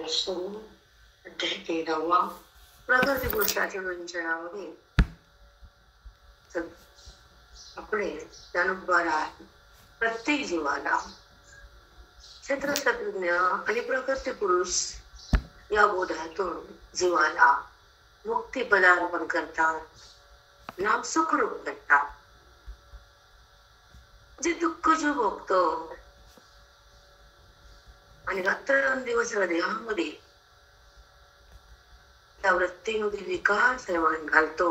सुरू अध्याय 13वा प्रकृती पुरुषाच्या वंचनामध्ये आपले अनुभव आहे. प्रत्येक जीवाला क्षेत्रशास्त्रज्ञ आणि प्रकृती पुरुष या बोधातून जीवाला मुक्ती पदार्पण करतात, नाम सुखरूप करतात. जे दुःख जो भोगतो आणि रात्रंदिवस देहामध्ये त्या वृत्तीमध्ये विकार निर्माण घालतो,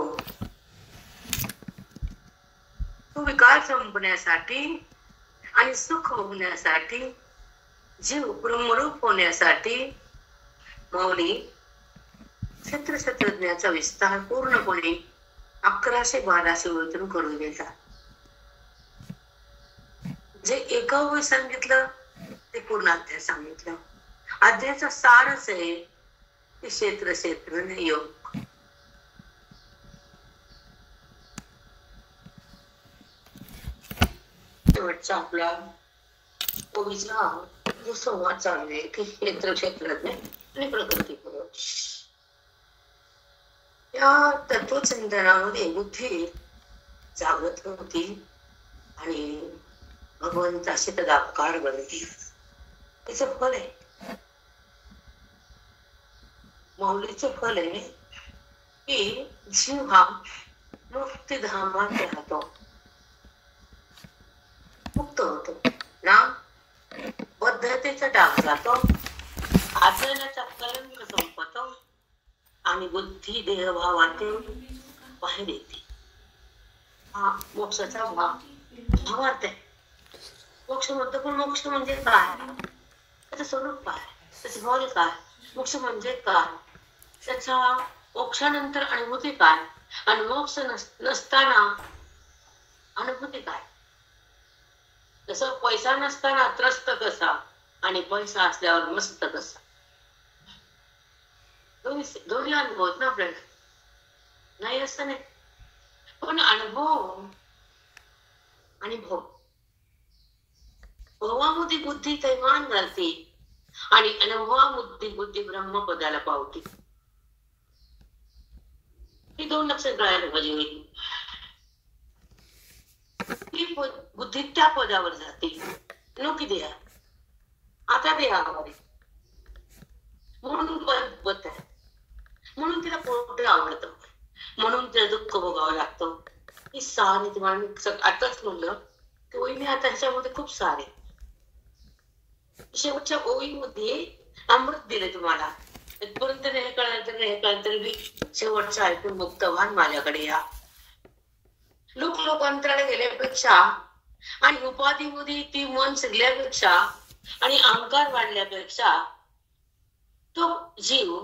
तो विकार संपण्यासाठी आणि सुख होण्यासाठी, जीव ब्रह्मरूप होण्यासाठी मौली क्षेत्रशास्त्रज्ञाचा विस्तार पूर्णपणे 1112 ओळीतून करून देतात. जे एका ओळी सांगितलं ते पूर्ण अध्याय सांगितलं. अध्यायाचा सारच आहे ते क्षेत्र योग. शेवटचा आपला ओळीचा जो संवाद चालू आहे की क्षेत्रज्ञ आणि प्रकृती पुरुष या तत्वचिंतनामध्ये बुद्धी जागृत होती आणि भगवंताशी तदाकार बनते. त्याचं फल आहे, माऊलीचं फल आहे की जीव हा मुक्तिधामात राहतो, मुक्त होतो ना, बद्धतेचा डाग जातो, आचरणाचा कलंक संपतो आणि बुद्धी देहभावातून बाहेर येते. हा मोक्षाचा भावार्थ आहे. मोक्ष म्हणतो, पण मोक्ष म्हणजे काय, त्याचं स्वरूप काय, त्याचं फल काय, मोक्ष म्हणजे काय, त्याचा मोक्षानंतर अनुभूती काय, आणि मोक्ष नसताना अनुभूती काय. जसं पैसा नसताना त्रस्त कसा आणि पैसा असल्यावर मस्त कसा, दोन्ही अनुभव आहेत ना आपल्याला, नाही असं नाही. पण अनुभव आणि भोग, भोगामध्ये बुद्धी थैमान घालते आणि अनुभवामध्ये बुद्धी ब्रह्मपदाला पावते. ही दोन लक्षात राहायला पाहिजे. ती बुद्धी त्या पदावर जाते, नको देहा, आता देहावर, म्हणून बद्ध आहे, म्हणून तिला पोट आवडतं, म्हणून तिला दुःख भोगावं लागतं. ही सारी तुम्हाला आताच म्हणलं की ओळीने आता ह्याच्यामध्ये खूप सारे शेवटच्या ओळीमध्ये अमृत दिले तुम्हाला. इथपर्यंत नाही कळलं तरी शेवटचं ऐकून मुक्तवान माझ्याकडे या. लोकांतराला गेल्यापेक्षा आणि उपाधीमध्ये ती मन शिरल्यापेक्षा आणि अहंकार वाढल्यापेक्षा तो जीव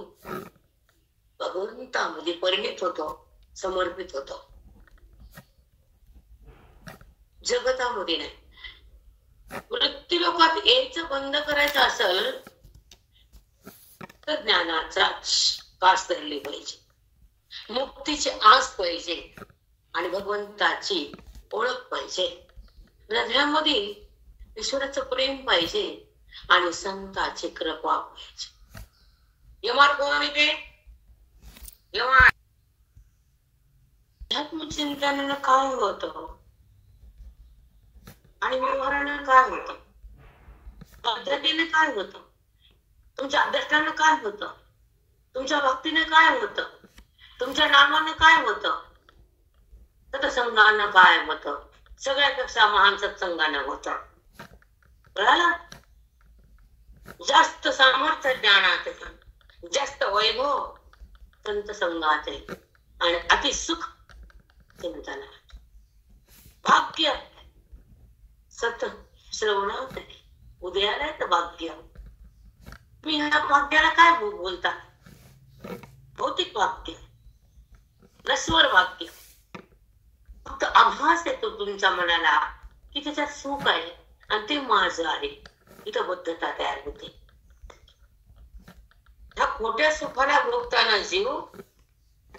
भगवंतामध्ये परिणित होतो, समर्पित होतो, जगतामध्ये नाही. वृत्ती लोकात यायचं बंद करायचं असेल तर ज्ञानाचा कास धरली पाहिजे, मुक्तीची आस पाहिजे आणि भगवंताची ओळख पाहिजे. हृदयामध्ये ईश्वराचं प्रेम पाहिजे आणि संताची कृपा पाहिजे. यमार कोण येते? यमार आत्मचिंतनानं काय होतं आणि व्यवहारानं काय होतं, पद्धतीने काय होतं, तुमच्या अभ्यासानं काय होतं, तुमच्या भक्तीने काय होतं, तुमच्या नामानं काय होतं, सत्संगानं काय होतं, सगळ्यापेक्षा महान सत्संगानं होतं. कळालं? जास्त सामर्थ्य ज्ञानात, जास्त वैभव संत संघात आणि अति सुख चिंतनात. भाग्य सत श्रवणात उदयाला तर भाग्य. मी ह्या भाग्याला काय बोलता? भौतिक भाग्य, नश्वर भाग्य. फक्त आभास येतो तुमच्या मनाला की त्याच्यात सुख आहे आणि ते माझं आहे, इथं बद्धता तयार होते. ह्या खोट्या सुखाला भोगताना जीव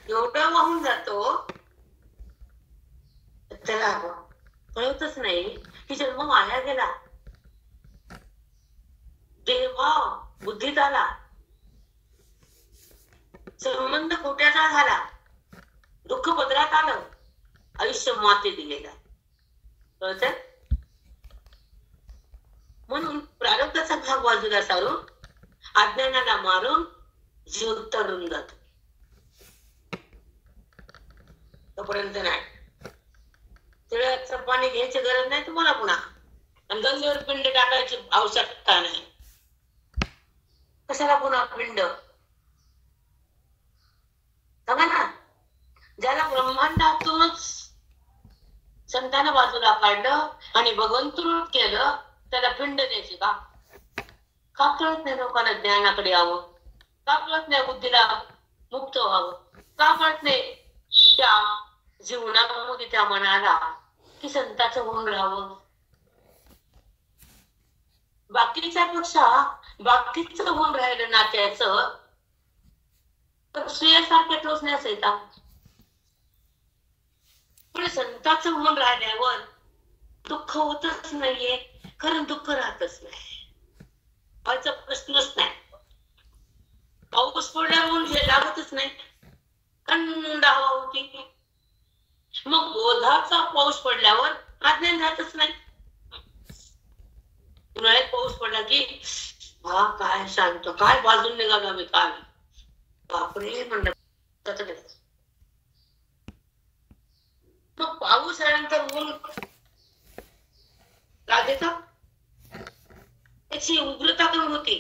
एवढा वाहून जातो त्याला कळतच नाही की जन्म वाया गेला, देहभाव बुद्धीत आला संबंध खोट्याचा झाला, दुःख पदरात आलं, आयुष्य मातेत गेलं. कळत? म्हणून प्रारब्धाचा भाग बाजूला सारून अज्ञानाला मारून जीव तरुण जातो. तोपर्यंत नाही. तिळाचं पाणी घ्यायची गरज नाही तुम्हाला पुन्हा, आणि गंगेवर पिंड टाकायची आवश्यकता नाही. कशाला पुन्हा पिंड? सांगा ना. ज्याला ब्रह्मांडातूनच संतांना बाजूला काढलं आणि भगवंतरूप केलं, त्याला पिंड द्यायची का? का कळत नाही लोकांना ज्ञानाकडे यावं? का कळत नाही बुद्धीला मुक्त व्हावं? का कळत नाही त्या जीवनामध्ये त्या मनाला की संताचं होऊन राहावं? बाकीच्या पेक्षा बाकीचं होऊन राहिलं नात्याचं, तर स्त्रियासारखे टोचण्यास येतात. पण संताचं होऊन राहिल्यावर दुःख होतच नाहीये, कारण दुःख राहतच नाही. व्हायचा प्रश्नच नाही. पाऊस पडल्यावर हे लागतच नाही, थंड हवा होती. मग बोधाचा पाऊस पडल्यावर अज्ञान राहतच नाही. उन्हाळ्यात पाऊस पडला की हा काय शांत, काय बाजून निघालो आम्ही, काय बापरे म्हणलं. मग पाऊस आल्यानंतर ऊन लागते का? त्याची उग्रता कमी होती.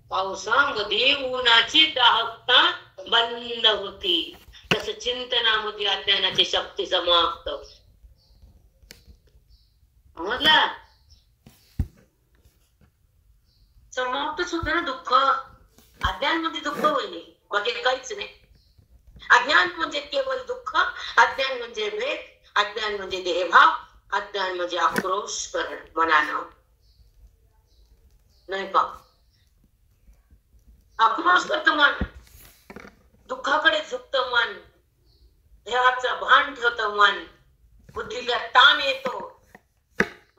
पावसामध्ये उन्हाची दाहकता बंद होती. तस चिंतनामध्ये अज्ञानाची शक्ती समाप्त. समजला? समाप्तच होत ना दुःख. अज्ञान म्हणजे दुःख होईल, बाकी काहीच नाही. अज्ञान म्हणजे केवळ दुःख, अज्ञान म्हणजे भेद, अज्ञान म्हणजे देहभाव, अज्ञान म्हणजे आक्रोश करण मनानं, नाही का? आक्रोश करत मन, दुःखाकडे झुकत मन, देहाचं भान ठेवत मन, बुद्धीला ताण येतो,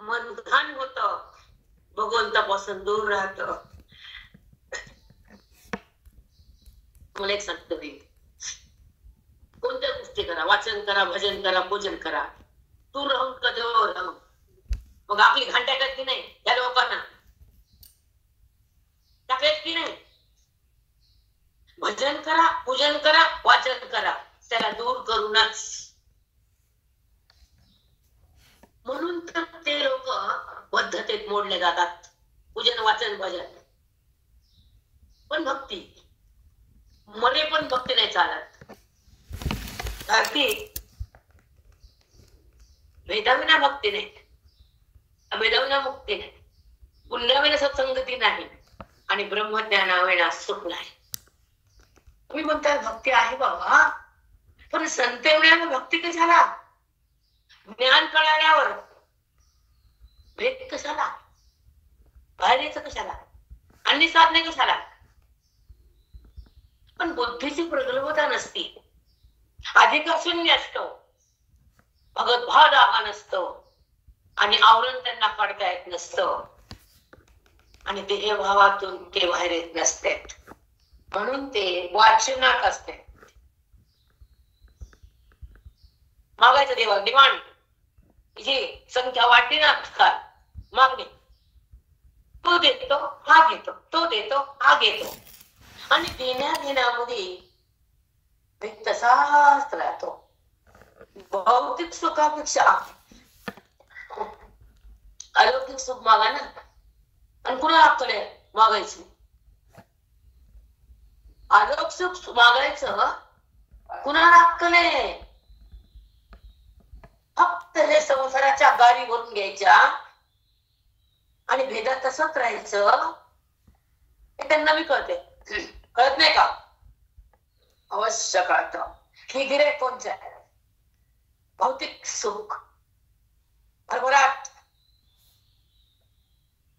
मन घाण होत, भगवंतापासून दूर राहत. मला एक सांगतो, कोणत्या गोष्टी करा, वाचन करा, भजन करा, पूजन करा, तू राहून का देवावर राहून, मग आपली घाण टाकायची की नाही या लोकांना? टाकायच की नाही? भजन करा, पूजन करा, वाचन करा, त्याला दूर करूनच. म्हणून तर ते लोक पद्धतीत मोडले जातात. पूजन, वाचन, भजन, पण भक्ती, मले पण भक्ती नाही चालत. भक्ती भेदाविना भक्ती नाही, अभेदाविना मुक्ती नाही, पुण्याविना सत्संगती नाही, आणि ब्रह्मज्ञानाविना सुख नाही. तुम्ही म्हणता भक्ती आहे बाबा, पण संत एवढ्यानं भक्ती कशाला? ज्ञान कळाल्यावर भेद कशाला? बाहेर यायचं कशाला? अन्य साधने कशाला? पण बुद्धीची प्रगल्भता नसती, अधिकार शून्य असतो, भगत भाव दागा नसतो, आणि आवरण त्यांना काढता येत नसतं, आणि देहभावातून ते बाहेर येत नसते. म्हणून ते वाचनात असते. मागायचं देवा, डिमांड, जी संख्या वाढली ना आजकाल, मागणी, तो देतो हा घेतो, तो देतो हा घेतो, आणि देण्या घेण्यामध्ये तसाच राहतो. भौतिक सुखापेक्षा अलौकिक सुख मागा ना, आणि कुणाकडे मागायचं? अलौकिक सुख मागायचं कुणाला अक्कल आहे? फक्त हे संसाराच्या गाडी भरून घ्यायच्या आणि भेदात तसंच राहायचं, हे त्यांना मी कळते. कळत नाही का? अवश्य कळत. ही गिरे कोणचं आहे? भौतिक सुख, भरभराट,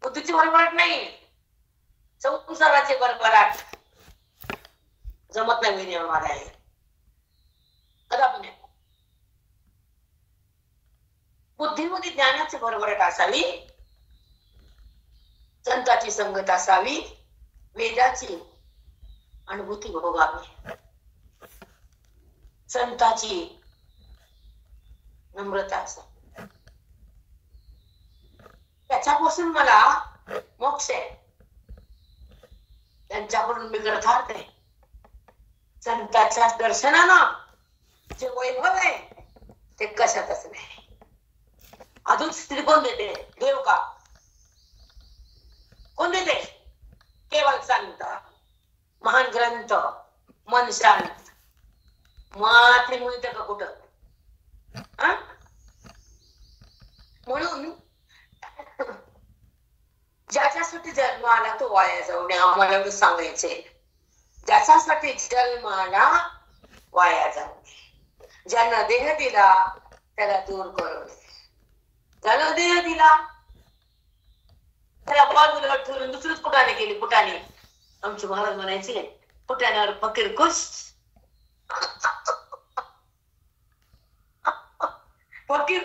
बुद्धीची भरभराट नाही, संसाराची भरभराट. जमत नाही विनय मला आहे कदापि नाही. बुद्धीमध्ये ज्ञानाची भरभराट असावी, संताची संगत असावी, वेदाची अनुभूती भोगावी. संताची नम्रता असं, त्याच्यापासून मला मोक्ष आहे. त्यांच्याकडून मी ग्रथार्थ आहे. संताच्या दर्शनानं जे वैभव आहे ते कशातच नाही. अजून स्त्री कोण देते? देव का? कोण देते? केवळ संत, महान ग्रंथ, मन शांत. माथे मिळते का कुठं? म्हणून ज्याच्यासाठी जन्म आला तो वाया जाऊ नये, आम्हाला एवढं सांगायचंय. ज्याच्यासाठी जन्म आला वाया जाऊ नये. ज्यानं देह दिला त्याला दूर करू नये. ज्यानं देह दिला त्याला बाजूला ठेवून दुसरीच कुटाने केली. कुटाने आमचे महाराज म्हणायचे, कुटाण्यावर फकीर खुश. फकीर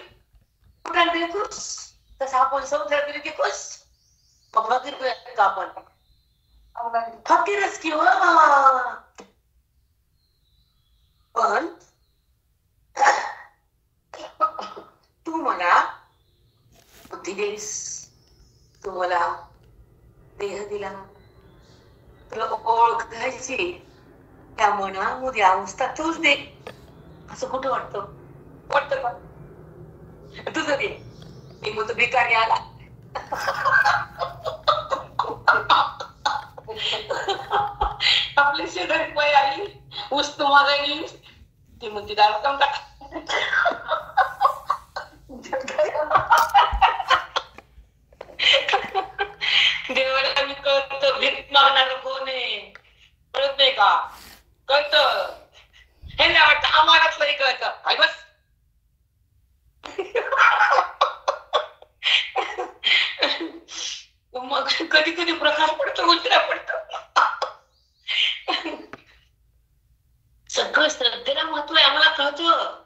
कुटाने खुश, तसं आपण संसार केली की खुश. फकीर का? आपण फकीरच किंवा. पण तू मला बुद्धी देस, तू मला देह दिला, तुला ओळखायची त्या मनामध्ये अवस्था तूच दे. असं कुठं वाटतं? वाटतं का? तुझं दे. मी म्हणतो भिकारी आला. आपल्या शेजारी पाय आली, वस्तू मागायली, ती म्हणते दारू काम टाका. देवाला मी कळत भीक मागणार कोण आहे, कळत नाही का? कळत. हे नाही वाटत आम्हालाच तरी कळत. काय बस मग कधी कधी प्रकाश पडतो, उशिरा पडतो. सगळं श्रद्धेला महत्व आहे, आम्हाला कळतं.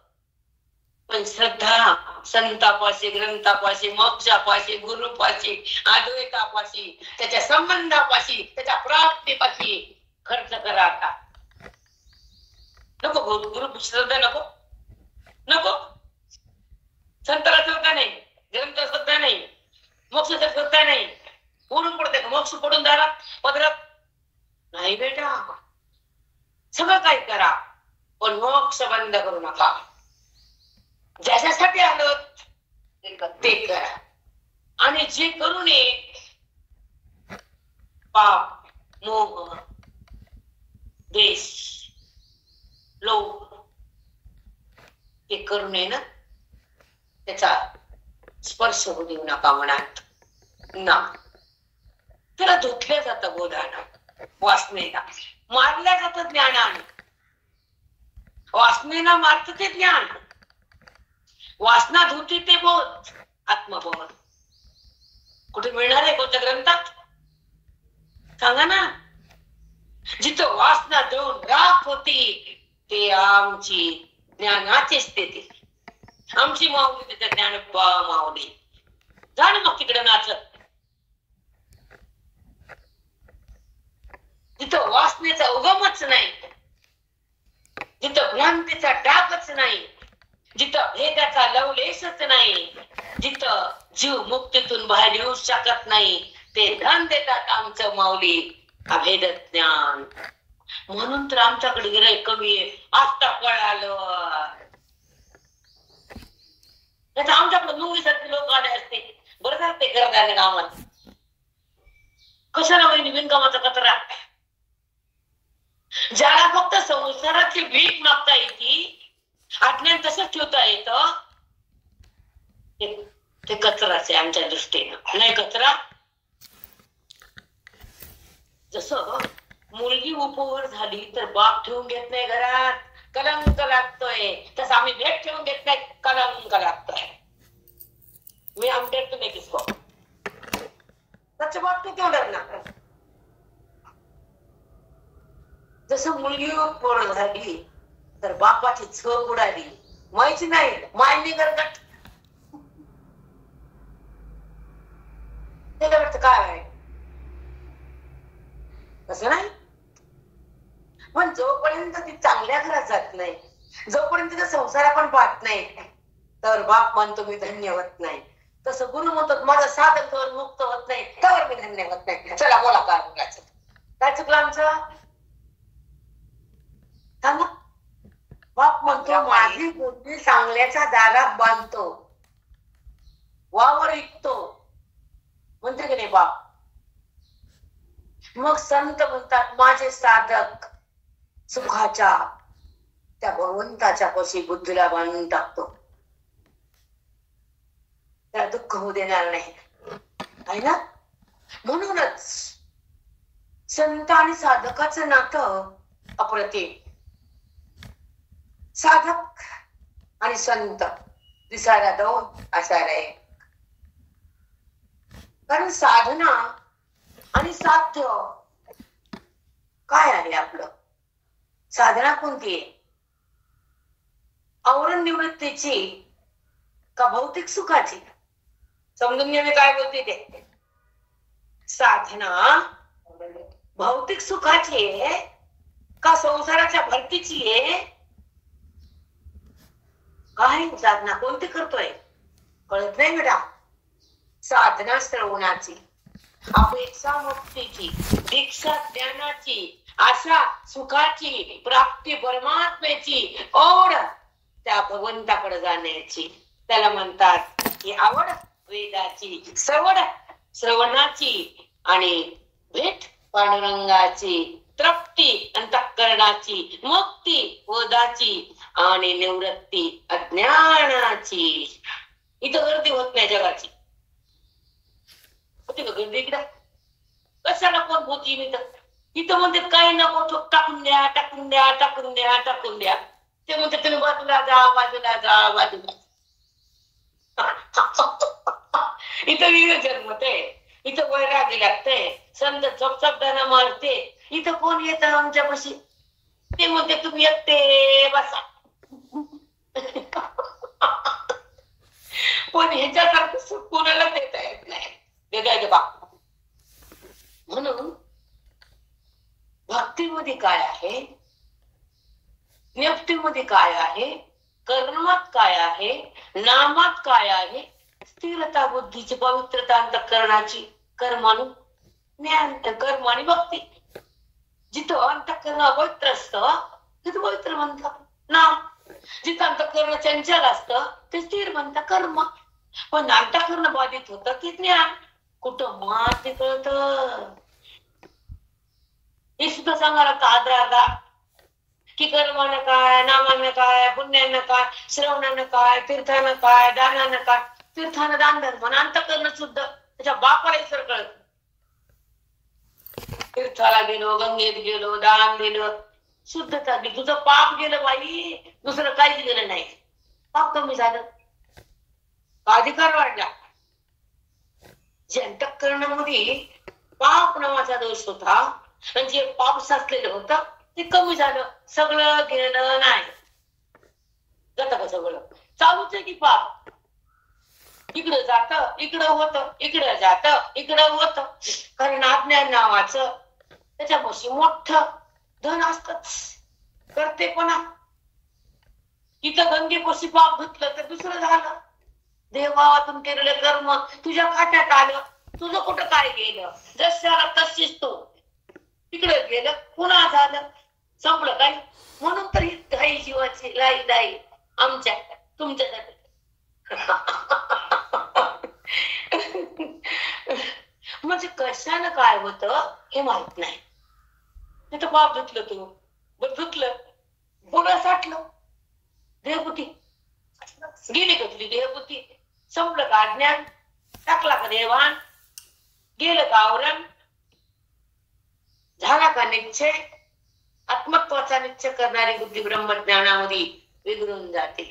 पण श्रद्धा संतापाशी, ग्रंथापाशी, मोक्षापाशी, गुरुपाशी, अद्वैतापाशी, त्याच्या संबंधापाशी, त्याच्या प्राप्तीपाशी खर्च करा. आता नको गुरु श्रद्धा नको नको. संताला श्रद्धा नाही, ग्रंथ श्रद्धा नाही, मोक्षाचा श्रद्धा नाही. पडून पडते का मोक्ष? पडून दारात पदरात नाही बेटा. सगळं काही करा पण मोक्ष बंद करू नका. ज्याच्यासाठी आलो ते करा. आणि जे करू नये, पाप, मोह, देश, लोभ, ते करू नये ना, त्याचा स्पर्श होऊ देऊ नका मनात ना. त्याला धुतल्या जातं गोदानं, वासनेला मारल्या जातं ज्ञानानं. वासनेला मारत ते ज्ञान, वासना धुती ते बोध, आत्मबोध. कुठे मिळणार आहे? कोणत्या ग्रंथात? सांगा ना. जिथं वासना देऊन राख होती ते आमची ज्ञानाची स्थिती. आमची माऊली त्याच्या ज्ञान माऊली. जा ना मग तिकडे नाचत. जिथं वासनेचा उगमच नाही, जिथं भ्रांतीचा डागच नाही, जिथं भेदाचा लवलेशच नाही, जिथं जीव मुक्तीतून बाहेर येऊ शकत नाही, ते धन देतात आमचं माऊली अभेद ज्ञान. म्हणून तर आमच्याकडे गिराईक कमी आहे. आता कळालं. आमच्याकडे मुंगीसारखे लोक आले असते, बरं झालं ते घरात आले गावात. कशाला वहिनी बिनकामाचा कचरा? ज्याला फक्त संसाराची भीक मागता येते, आज्ञान तसंच ठेवता येत, ते कचराच आहे आमच्या दृष्टीनं. नाही कचरा. जसं मुलगी उपवर झाली तर बाप ठेवून घेत नाही घरात, कलंक लागतोय. तसं आम्ही भेट ठेवून घेत नाही, कलंक लागतोय. मी आमच्या तुम्ही किसको त्याच्या बाप तू क्यों डरना. जसं मुलगी उपवर झाली तर बापाची झोप उडाली, माहिती नाही मायनी गरगट. त्याला वाटतं काय आहे, तसं नाही. पण जोपर्यंत ती चांगल्या घरात जात नाही, जोपर्यंत तिचा संसार आपण पाहत नाही, तर बाप म्हणतो मी धन्य होत नाही. तसं गुरु म्हणतो माझं साधन तर मुक्त होत नाही, तर मी धन्य होत नाही. चला बोला काय बोलायचं, काय चुकलं आमचं सांगा. बाप म्हणतो माझी बुद्धी चांगल्याच्या दारात बांधतो, वावर ऐकतो, म्हणते की नाही बाप. मग संत म्हणतात माझे साधक सुखाच्या त्या भगवंताच्या पाशी बुद्धीला बांधून टाकतो, त्याला दुःख होऊ देणार नाही, आहे ना. म्हणूनच संत आणि साधकाचं नातं अप्रतिम. साधक आणि संत दिसायला दोन, असायला एक. कारण साधना आणि साध्य काय आहे आपलं. साधना कोणती आहे, आवरण निवृत्तीची का भौतिक सुखाची. समजून घ्या मी काय बोलते ते. साधना भौतिक सुखाची आहे का संसाराच्या भरतीची आहे, काय साधना कोणती करतोय कळत नाही बेटा. साधना श्रवणाची, अपेक्षा मुक्तीची, दीक्षा ज्ञानाची, आशा सुखाची, प्राप्ती परमात्म्याची, ओढ त्या भगवंताकडे जाण्याची, त्याला म्हणतात ही आवड वेदाची, सवड श्रवणाची, आणि भेट पांडुरंगाची, तृप्ती अंतःकरणाची, मुक्ती बोधाची, आणि निवृत्ती अज्ञानाची. इथं गर्दी होत नाही जगाची. होती का गर्दी इकडं, कशाला कोण होती मी तर. इथं म्हणते काही नको टाकून द्या टाकून द्या टाकून द्या टाकून द्या. ते म्हणते तुम्ही बाजूला जा बाजूला जा बाजूला. इथं विवेचन होते, इथं वैराग्य लागते, संत शब्दांना मारते. इथं कोण येत आमच्यापाशी, ते म्हणते तुम्ही एकटे बसा. पण ह्याच्यासारखं सुख कोणाला देता येत नाही. देता बा. म्हणून भक्तीमध्ये काय आहे, नियुक्तीमध्ये काय आहे, कर्मात काय आहे, नामात काय आहे, स्थिरता बुद्धीची, पवित्रता अंतःकरणाची, कर्मानु ज्ञान, कर्म आणि भक्ती. जिथं अंतःकरण अपवित्र असतं तिथं पवित्र म्हणतात नाम. जिथं अंतःकरण चंचल असतं ते स्थिर म्हणतात कर्म. पण अंतःकरण बाधित होतं ते ज्ञान. कुठं मात कळत हे सुद्धा सांगायला आदरागा की कर्मानं काय, नामानं काय, पुण्यानं काय, श्रवणानं काय, तीर्थानं काय, दानानं काय. तीर्थानं दान धर्म, अंतःकरण सुद्धा त्याच्या बापाला इसर कळत. तीर्थाला गेलो, गंगेत गेलो, दान दिलं, शुद्धता गेली, तुझं पाप गेलं बाई, दुसरं काहीच गेलं नाही. पाप कमी झालं, अधिकार वाढला. जे अंतःकरणामध्ये पाप नावाचा दोष होता आणि जे पाप साचलेलं होतं ते कमी झालं. सगळं गेलं नाही, जात का सगळं, चालूच आहे की पाप. इकडं जात इकडं होत, इकडं जात इकडं होत. कारण अज्ञान नावाचं त्याच्यापाशी मोठं धन असतच, करते पण. इथं गंगेपाशी पाप धुतलं तर दुसरं झालं. देवातून केलेलं कर्म तुझ्या खात्यात आलं. तुझं कुठं काय गेलं, जशाला तशीच तू. तिकडे गेलं पुन्हा झालं, संपलं काय. म्हणून तर ही घाई जीवाची लाई दाई आमच्या तुमच्यासाठी. म्हणजे कशानं काय होत हे माहित नाही. तिथं पाप धुतलं तू, बर धुतलं, पुन्हा साठलं. देहबुद्धी गेली का तुझी देहबुद्धी, संपलं का अज्ञान, टाकला का देवान, गेलं का आवरण, झाला का निश्चय. आत्मत्वाचा निश्चय करणारी बुद्धी ब्रह्मज्ञानामध्ये विघरून जाते.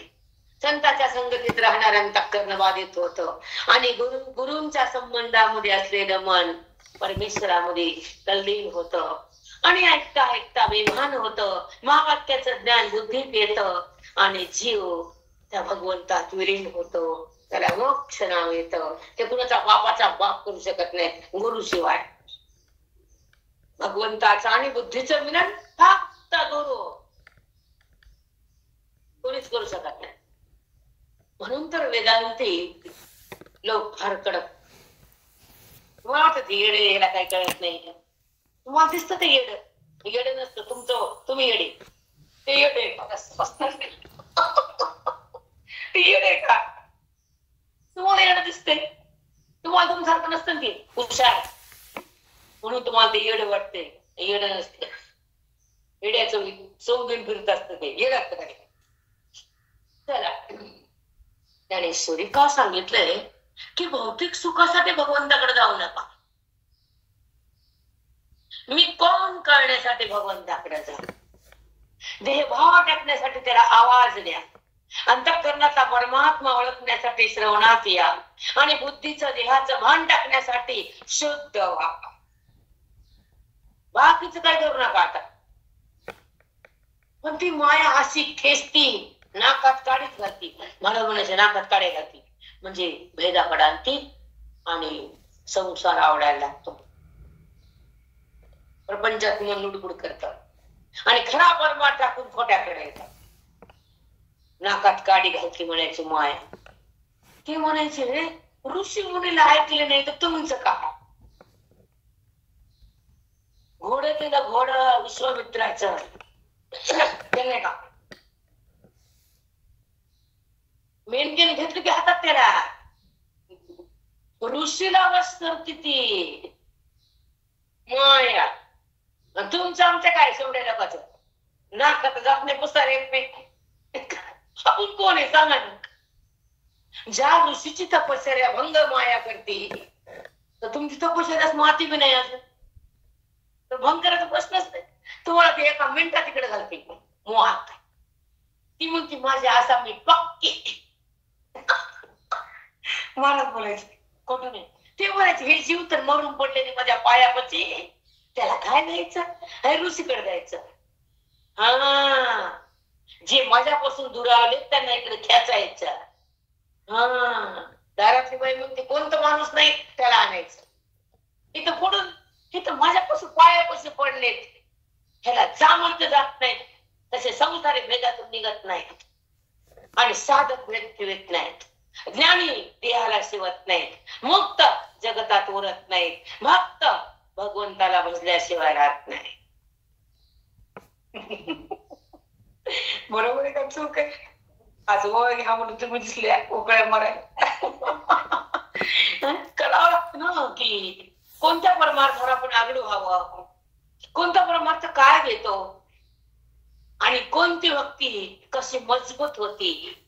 संतांच्या संगतीत राहणाऱ्या अंतःकरण बाधित होतं आणि गुरूंच्या संबंधामध्ये असलेलं मन परमेश्वरामध्ये तल्लीन होतं आणि ऐकता ऐकता बेभान होतं. महावाक्याचं ज्ञान बुद्धीत येतं आणि जीव त्या भगवंतात विलीन होतो. त्याला मोक्ष नाव येतं. ते कुणाचा बापाचा बाप करू शकत नाही गुरु शिवाय. भगवंताचा आणि बुद्धीचं मिलन फक्त मुक्त गुरु कोणीच करू शकत नाही. म्हणून तर वेदांती लोक फार कडक. तुम्हाला वाटत येडे, याला काही कळत नाही. तुम्हाला दिसतं ते येड, येडे नसतं तुमचं, तुम्ही येडे. ते येडे ते येडे का? तुम्हाला येडं दिसते, तुम्हाला तुमच्यासारखं नसतं ते हुशार, म्हणून तुम्हाला ते येडं वाटते. येडं नसते. येड्याचं चौघीन फिरत असतं ते येड असतं काय. चला, ज्ञानेश्वरी का सांगितलंय की भौतिक सुखासाठी भगवंताकडे जाऊ नका. मी कोण कळण्यासाठी भगवंताकडे जा. देहभाव टाकण्यासाठी त्याला आवाज द्या. अंतःकरणाचा परमात्मा ओळखण्यासाठी श्रवणात या. आणि बुद्धीचं देहाचं भान टाकण्यासाठी शुद्ध व्हा. बाकीचं काय करू नका आता. पण ती माया अशी खेचती, नाकात काढीच घालती. मला म्हणायचे नाकात काढे घालती म्हणजे भेदाकडे आणती आणि संसार आवडायला लागतो. प्रपंचात मन लुडबुड करतात आणि खरा परमात्मा टाकून खोट्याकडे येतात. नाकात काडी घालती म्हणायची माया. ते म्हणायचे रे ऋषी मुनीला ऐकले नाही तर तुमचं काय. घोड केलं घोड विश्वामित्राचं त्याने का मेनकेने घेतलं की हातात त्याला. ऋषीला वश करते ती माया. तुमचं आमच्या काय शेवड्या लोकांचं नाकात जात नाही पुसार येत नाही. आपण कोण आहे सांगा ना. ज्या ऋषीची तपश्चर्या भंग माया करते तर तुमची तपश्चर्यास माती बी नाही अजून तर भंग करायचा प्रश्नच नाही. तुम्हाला ते एका मिनिटात तिकडे घालते मोहात. ती म्हणते माझी आसा मी पक्की. मला बोलायचं खोटं नाही. ते बोलायचे हे जीव तर मरून पडले माझ्या पायापाची, त्याला काय द्यायचं, हे ऋषीकडे द्यायचं. हा, जे माझ्यापासून दुरावले त्यांना इकडे खेचायचं. हा, दारातली बाई म्हणते कोणतं माणूस नाही त्याला आणायचं. इथं पुढून इथं माझ्यापासून पायापासून पडलेत ह्याला जा म्हणते जात नाही. तसे संसारी भेदातून निघत नाहीत आणि साधक भेद ठेवत नाहीत. ज्ञानी देहाला शिवत नाहीत. मुक्त जगतात उरत नाहीत. भक्त भगवंताला भजल्याशिवाय राहत नाही. बरोबर आहे का चूक आहे? आज ओळ घ्या म्हणून तुम्ही दिसल्या उकळ्या मारायला. करावं लागतं ना की कोणत्या परमार्थावर आपण आगळू व्हावं, कोणता परमार्थ काय घेतो आणि कोणती भक्ती कशी मजबूत होती.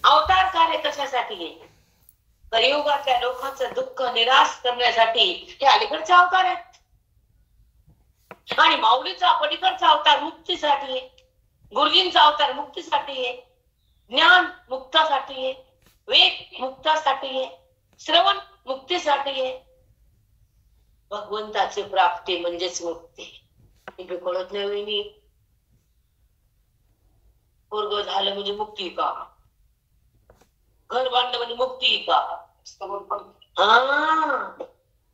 अवतार कार्य कशासाठी आहे? कलियुगातल्या लोकांचं दुःख निराश करण्यासाठी हे अलीकडचे अवतार आहेत. आणि माऊलीचा पलीकडचा अवतार मुक्तीसाठी आहे. गुरुजींचा अवतार मुक्तीसाठी आहे. ज्ञान मुक्तासाठी आहे. वेद मुक्तासाठी आहे. श्रवण मुक्तीसाठी आहे. भगवंताची प्राप्ती म्हणजेच मुक्ती. हे कळत नाही वहिनी. पोरग झालं म्हणजे मुक्ती का? घर बांधलं म्हणजे मुक्ती का? हा,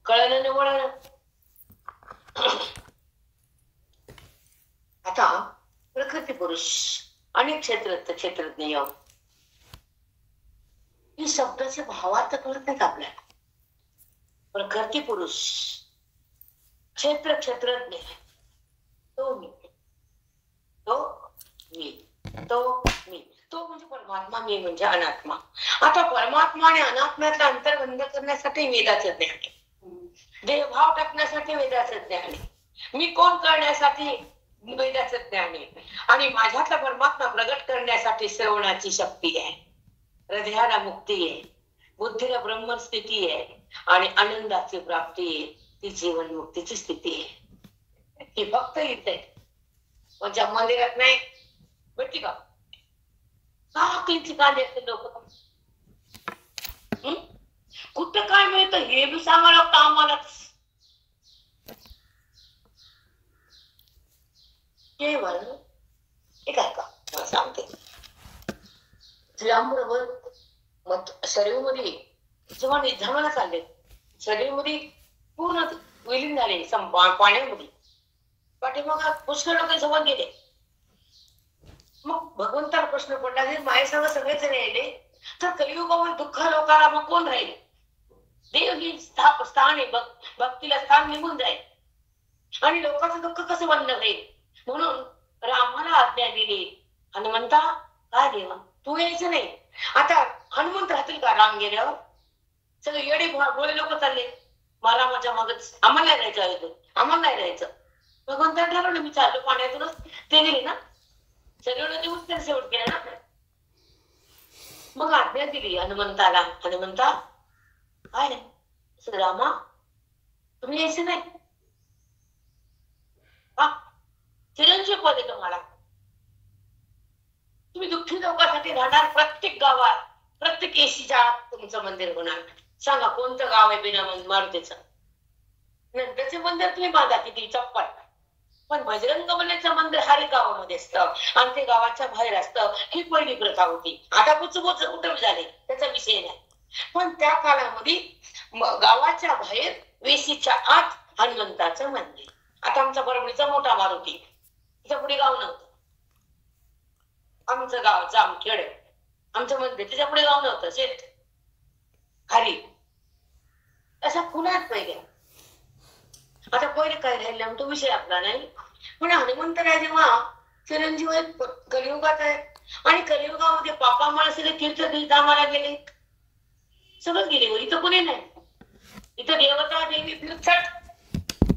कळलं नाही वळलं. आता प्रकृती पुरुष अनेक क्षेत्रज्ञ योग ही शब्दाचे भावार्थ कळत नाहीत आपल्याला. प्रकृती पुरुष क्षेत्रज्ञ तो मी, तो मी, तो मी, तो म्हणजे परमात्मा, मी म्हणजे अनात्मा. आता परमात्मा आणि अनात्म्यातला अंतर बंद करण्यासाठी वेदाचं ज्ञान आहे. देहभाव टाकण्यासाठी वेदाचं ज्ञान आहे. मी कोण करण्यासाठी वेदाचं ज्ञान आहे. आणि माझ्यातला परमात्मा प्रगट करण्यासाठी श्रवणाची शक्ती आहे. हृदयाला मुक्ती आहे. बुद्धीला ब्रह्मस्थिती आहे. आणि आनंदाची प्राप्ती आहे. ती जीवन मुक्तीची स्थिती आहे. ही फक्त इथे म्हणजे मंदिरात नाही भेटती का? कांदे असते लोक. कुठं काय मिळतं हे बी सांगा लागतं आम्हालाच. केवळ एक आहे का मला सांगते. श्रीरामबरोबर मग शरीरमध्ये जेव्हा निधानाला चालले, शरीरमध्ये पूर्ण विलीन झाले पाण्यामध्ये. पाठीमाग पुष्कळ लोक सोबत गेले. मग भगवंताला प्रश्न पडला की माझ्यासंग सगळेच जण यायले तर कलियुगामध्ये दुःख लोकांना मग कोण राहील? देव ही स्थान आहे, भक्तीला स्थान निघून जाईल आणि लोकांचं दुःख कसं बंद होईल. म्हणून रामाला आज्ञा दिली. हनुमंता काय देवा तू यायचं नाही. आता हनुमंत राहतील का राम गेल्यावर? सगळे येडे भोळे लोक चालले रामाच्या मागच, आम्हाला नाही राहायचं, आम्हाला नाही राहायचं. भगवंता ठरवलं मी चाललो पाण्यातूनच. ते गेले ना सगळं देऊच त्याने शेवट केलं ना. मग आज्ञा दिली हनुमंताला. हनुमंता काय नाही रामा तुम्ही यायचं नाही. चिरंजीव पद आहे तुम्हाला. तुम्ही दुःखी लोकांसाठी राहणार. प्रत्येक गावात प्रत्येक एसीच्या आत तुमचं मंदिर होणार. सांगा कोणतं गाव आहे बिना मारुतीचं? त्याचे मंदिर तुम्ही बांधा किती चप्पल, पण बजरंग बलीचं मंदिर हर गावामध्ये असतं आणि ते गावाच्या बाहेर असतं. ही पहिली प्रथा होती. आता बुचबुच कुठे झाले त्याचा विषय नाही, पण त्या काळामध्ये गावाच्या बाहेर वेशीच्या आत हनुमंताचं मंदिर. आता आमचा परभणीचा मोठा मारुती, तिच्या पुढे गाव नव्हतं. आमचं गाव जामखेड, आमचं मंदिर, तिच्या पुढे गाव नव्हतं. शेत खाली असा पुण्यात पहिले. आता पहिले काय राहिलं तो विषय आपला नाही. पण हनुमंतराय जेव्हा चिरंजीव आहेत कलियुगात आहे आणि कलियुगामध्ये पापामुळे सगळे तीर्थधामाला गेले, सगळं गेले. इथं कुणी नाही. इथं देवता देवी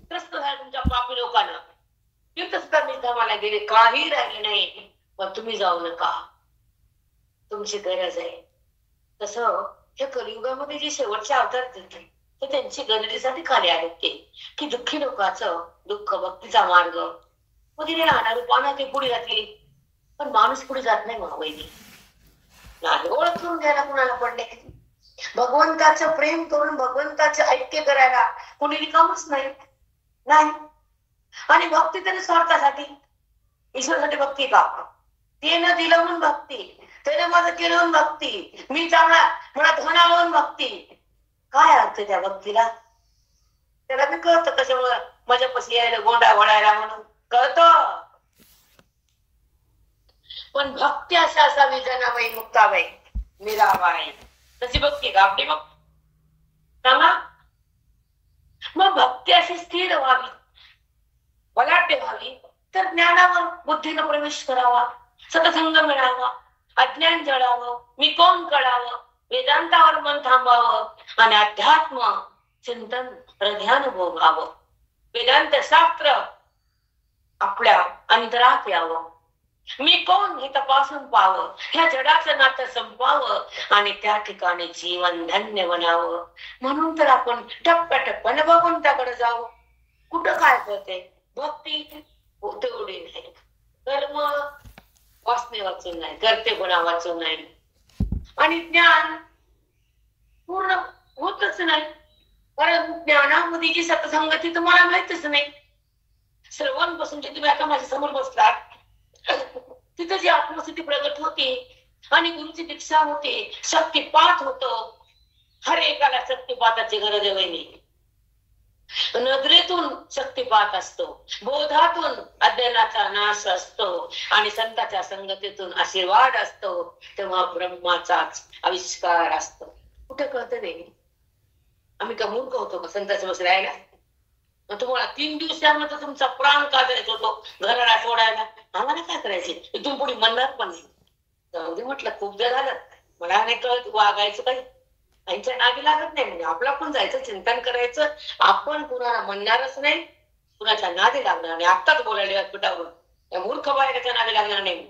त्रस्त झाले तुमच्या पापी लोकांना. तीर्थधामाला गेले, काही राहिले नाही. पण तुम्ही जाऊ नका, तुमची गरज आहे. तसं हे कलियुगामध्ये जे शेवटचे अवतार देते ते त्यांची गरजेसाठी खाली आले ते की दुःखी लोकांचं दुःख भक्तीचा मार्ग वगैरे राहणार रूपाना ते पुढे जातील. पण माणूस पुढे जात नाही. वैदी नाही ओळख करून घ्यायला कुणाला पडले. भगवंताचं प्रेम करून भगवंताचं ऐक्य करायला कुणी रिकामच नाही. आणि भक्ती तरी स्वार्थासाठी, ईश्वरासाठी भक्ती का? ते न दिलं म्हणून भक्ती, त्याने माझं केलं म्हणून भक्ती, मी चांगला मला धन आलं म्हणून भक्ती. काय अर्थ त्या भक्तीला? त्याला मी कळतं कशामुळे माझ्यापाशी यायला गोंडा वळायला म्हणून कळतं. पण भक्ती अशा असावी जनाबाई मुक्ताबाई मीराबाई तशी भक्ती का आपली? मग सांगा. मग भक्ती अशी स्थिर व्हावी, बलाढ्य व्हावी तर ज्ञानावर बुद्धीनं प्रवेश करावा, सतसंग मिळावा, अज्ञान जळावं, मी कोण कळावं, वेदांतावर मन थांबावं आणि अध्यात्म चिंतन हृदयानं भोगावं. वेदांत शास्त्र आपल्या अंतरात यावं. मी कोण हे तपासून पाहावं, ह्या जडाचं नातं संपवावं आणि त्या ठिकाणी जीवन धन्य बनावं. म्हणून तर आपण टप्प्याटप्प्यानं भगवंताकडे जावं. कुठं काय करते भक्ती तेवढी नाही, कर्म वासने वाचून नाही, करते गुणा वाचून नाही, आणि ज्ञान पूर्ण होतच नाही. कारण ज्ञानामध्ये जी सत्संगती तुम्हाला माहितच नाही. श्रवण पासून जे तुम्ही आता माझ्या समोर बसलात तिथं जी आत्मस्थिती प्रगट होते आणि गुरुची दीक्षा होते, शक्तिपात होतो. हर एकाला शक्तिपाताची गरज आहे. नजरेतून शक्तिपात असतो, बोधातून अज्ञानाचा नाश असतो आणि संतांच्या संगतीतून आशीर्वाद असतो. तेव्हा ब्रह्माचाच आविष्कार असतो. कुठे कळतं नाही. आम्ही का मूर्ख होतो का संतांच्या बस राहायला? तुम्हाला 3 दिवसामध्ये तुमचा प्राण का द्यायचा होतो घराला सोडायला? आम्हाला काय करायचे? इथून पुढे म्हणणार पण नाही. जाऊ दे म्हटलं, खूप झालं, मला नाही कळत वागायचं काही. त्यांच्या नादी लागत नाही. म्हणजे आपला पण जायचं, चिंतन करायचं. आपण कुणाला म्हणणारच नाही, कुणाच्या नादी लागणार नाही. आत्ताच बोलायला पिठावर त्या मूर्ख बायकाच्या नादी लागणार नाही.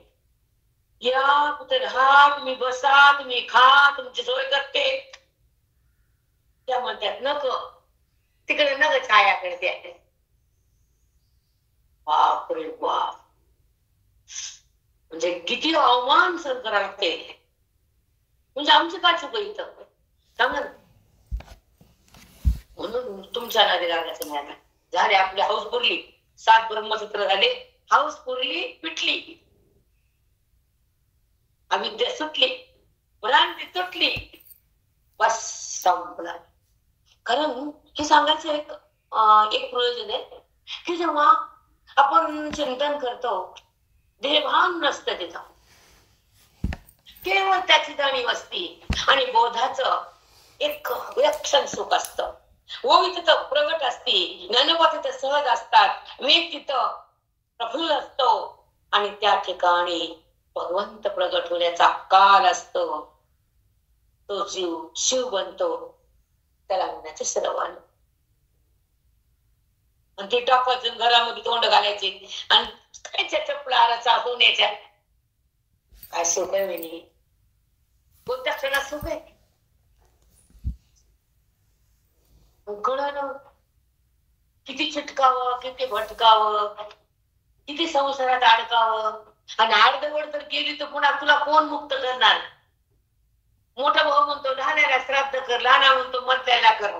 या कुठे राहा, तुम्ही बसा, तुम्ही खा, तुमची सोय करते. त्या म्हणतात नको तिकडे, नग छायाकडे द्या. बापरे बाप, म्हणजे किती अवमान सहन करावं लागते. म्हणजे आमची काय चुक इथं सांगा ना. म्हणून तुमच्या नादी लागायचं नाही. झाले आपली हाऊस पुरली, 7 ब्रह्मसूत्र झाले, हाऊस पुरली, पिटली, अविद्या सुटली, भ्रांती तुटली, बस संपला. कारण हे सांगायचं एक प्रयोजन आहे की जेव्हा आपण चिंतन करतो, देहभान नसतं तिथं, केवळ त्याची जाणीव असती आणि बोधाचं एक विलक्षण सुख असतं. ओवी तिथं प्रगट असती, ज्ञानोबा तिथं सहज असतात, वेग तिथं प्रफुल्ल असतो आणि त्या ठिकाणी भगवंत प्रगट होण्याचा काल असतो. तो जीव शिव बनतो, त्याला म्हणायचे श्रवण. आणि ते टाकायचं घरामध्ये तोंड घालायचे आणि खायच्या चपला सोन्याच्या. काय सुख आहे म्हणे, कोणत्या क्षणात सुख आहे कळलं. किती चिटकावं, किती भटकावं, किती संसारात अडकावं. आणि अर्धवट तर गेली तर पुन्हा तुला कोण मुक्त करणार. मोठा भाऊ म्हणतो लहानाला श्राद्ध कर, लहाना म्हणतो मरत्याला कर,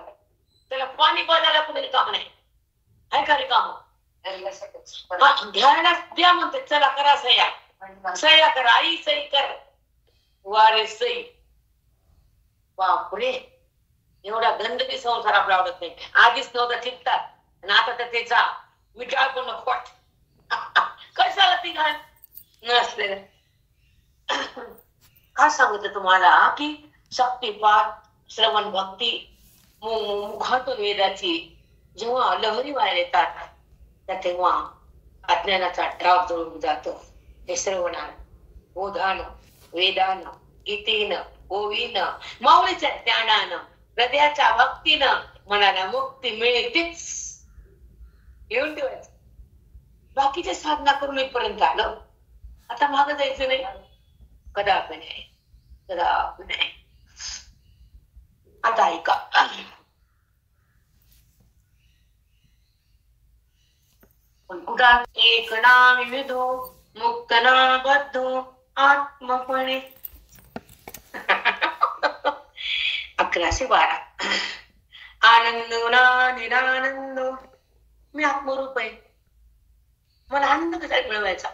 त्याला पाणी पाजायला कुठे काम नाही. आहे का रे काम घ्यायला द्या म्हणते, चला करा सह्या, सह्या कर, आई सही कर, वारे सही. बापरे, एवढा गंदगी संसार आपला आवडत नाही. आधीच नव्हता ठिकतात आणि आता तर त्याचा विचार पण खोट. कशाला ती घाण नसलेलं. काय सांगितलं तुम्हाला की शक्तिपात, श्रवण भक्ती, मुखातून वेदाची जेव्हा लहरी बाहेर येतात तेव्हा अज्ञानाचा ड्राप जळून जातो. हे श्रवणानं, बोधानं, वेदानं, गीतेनं, ओवीनं, माऊलीच्या ज्ञानानं, हृदयाच्या भक्तीनं मनाला मुक्ती मिळतेच. येऊन ठेवायचं. बाकीच्या साधना करून इथपर्यंत आलं, आता मागं जायचं नाही. कदापि नाही, कदापि नाही. आता ऐका, कुठं एक नाम विधो मुक्त ना बद्धो आत्मपणे. 1112. आनंदो ना निरानंदो. मी आत्मरूप आहे, मला आनंद कसा मिळवायचा.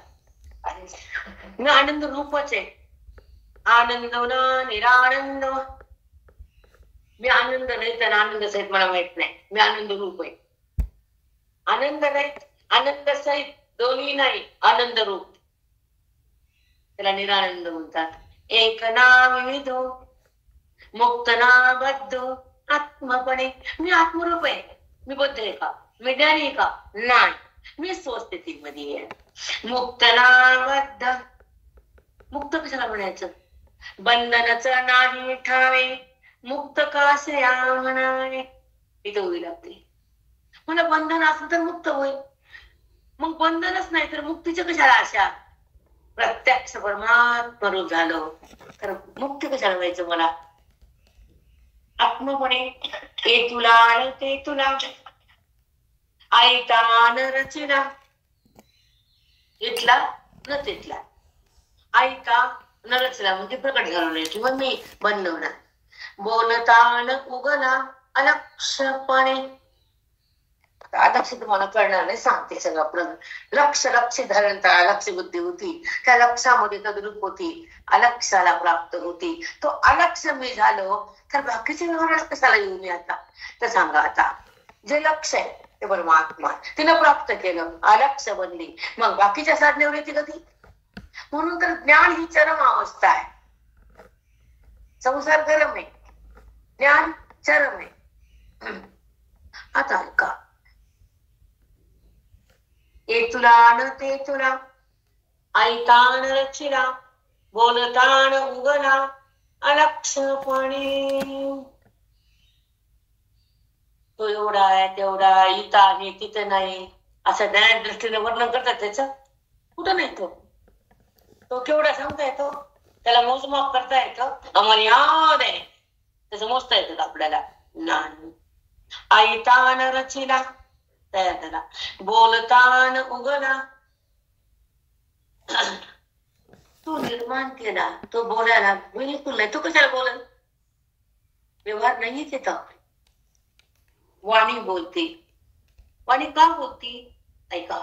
मी आनंद रूपच आहे. आनंदो ना निरानंद. मी आनंद नाही तर आनंद सहित मला माहित नाही. मी आनंद रूप आहे. आनंद नाही, आनंद सहित दोन्ही नाही, आनंद रूप, त्याला निरानंद म्हणतात. एक नाम विधो मुक्त ना बद्धो आत्मपणे. मी आत्मरूप आहे. मी बद्ध आहे का, मी ज्ञानी आहे का, नाही, मी स्वस्थितीमध्ये आहे. मुक्त ना बद्ध. मुक्त कशाला म्हणायचं, बंधनच नाही ठावे, मुक्त कासे म्हणावे. इथं होईल लागते. मला बंधन असलं तर मुक्त होईल, मग बंधनच नाही तर मुक्तीच्या कशाला आशा. प्रत्यक्ष परमात्मा रूप झालं तर मुक्ती कशाला व्हायचं मला. आत्मपणे हे तुला आणि ते तुला, ऐका न रचना, इथला न तिथला. ऐका न रचना म्हणजे प्रकट घालवणे किंवा मी बनवणार. बोलता न उगला अलक्षपणे. अलक्ष तुम्हाला कळणार नाही, सांगते सगळं. आपलं लक्ष धारण, लक्ष बुद्धी होती, त्या लक्षामध्ये तद्रूप होती, अलक्षाला प्राप्त होती. तो अलक्ष मी झालो तर बाकीचे व्यवहार कशाला येऊ मी आता. तर सांगा, आता जे लक्ष आहे ते परमात्मा तिनं प्राप्त केलं, अलक्ष बनली, मग बाकीच्या साधनेवर येते कधी. म्हणून तर ज्ञान ही चरम अवस्था आहे. संसार गरम आहे, ज्ञान चरम आहे. आता ऐका, ए तुला न ते तुला, ऐकान रचिला, बोलतान उगला अलक्षपणे. तो एवढा आहे, तेवढा, इथं आहे तिथं नाही, असं न्याय दृष्टीने वर्णन करतात. त्याचं कुठं नाही. तो केवढा सांगता येतो, त्याला मोजमाप करता येतं, आम्हाला याद आहे त्याचं मोजता येतं का आपल्याला. नाही. ऐतान रचिला, तयार झाला, बोलतान उगला. तू निर्माण केला, तो बोलायला बिलकुल नाही. तू कशाला बोल, व्यवहार नाही तिथं. वाणी बोलते. वाणी का बोलती, ऐका.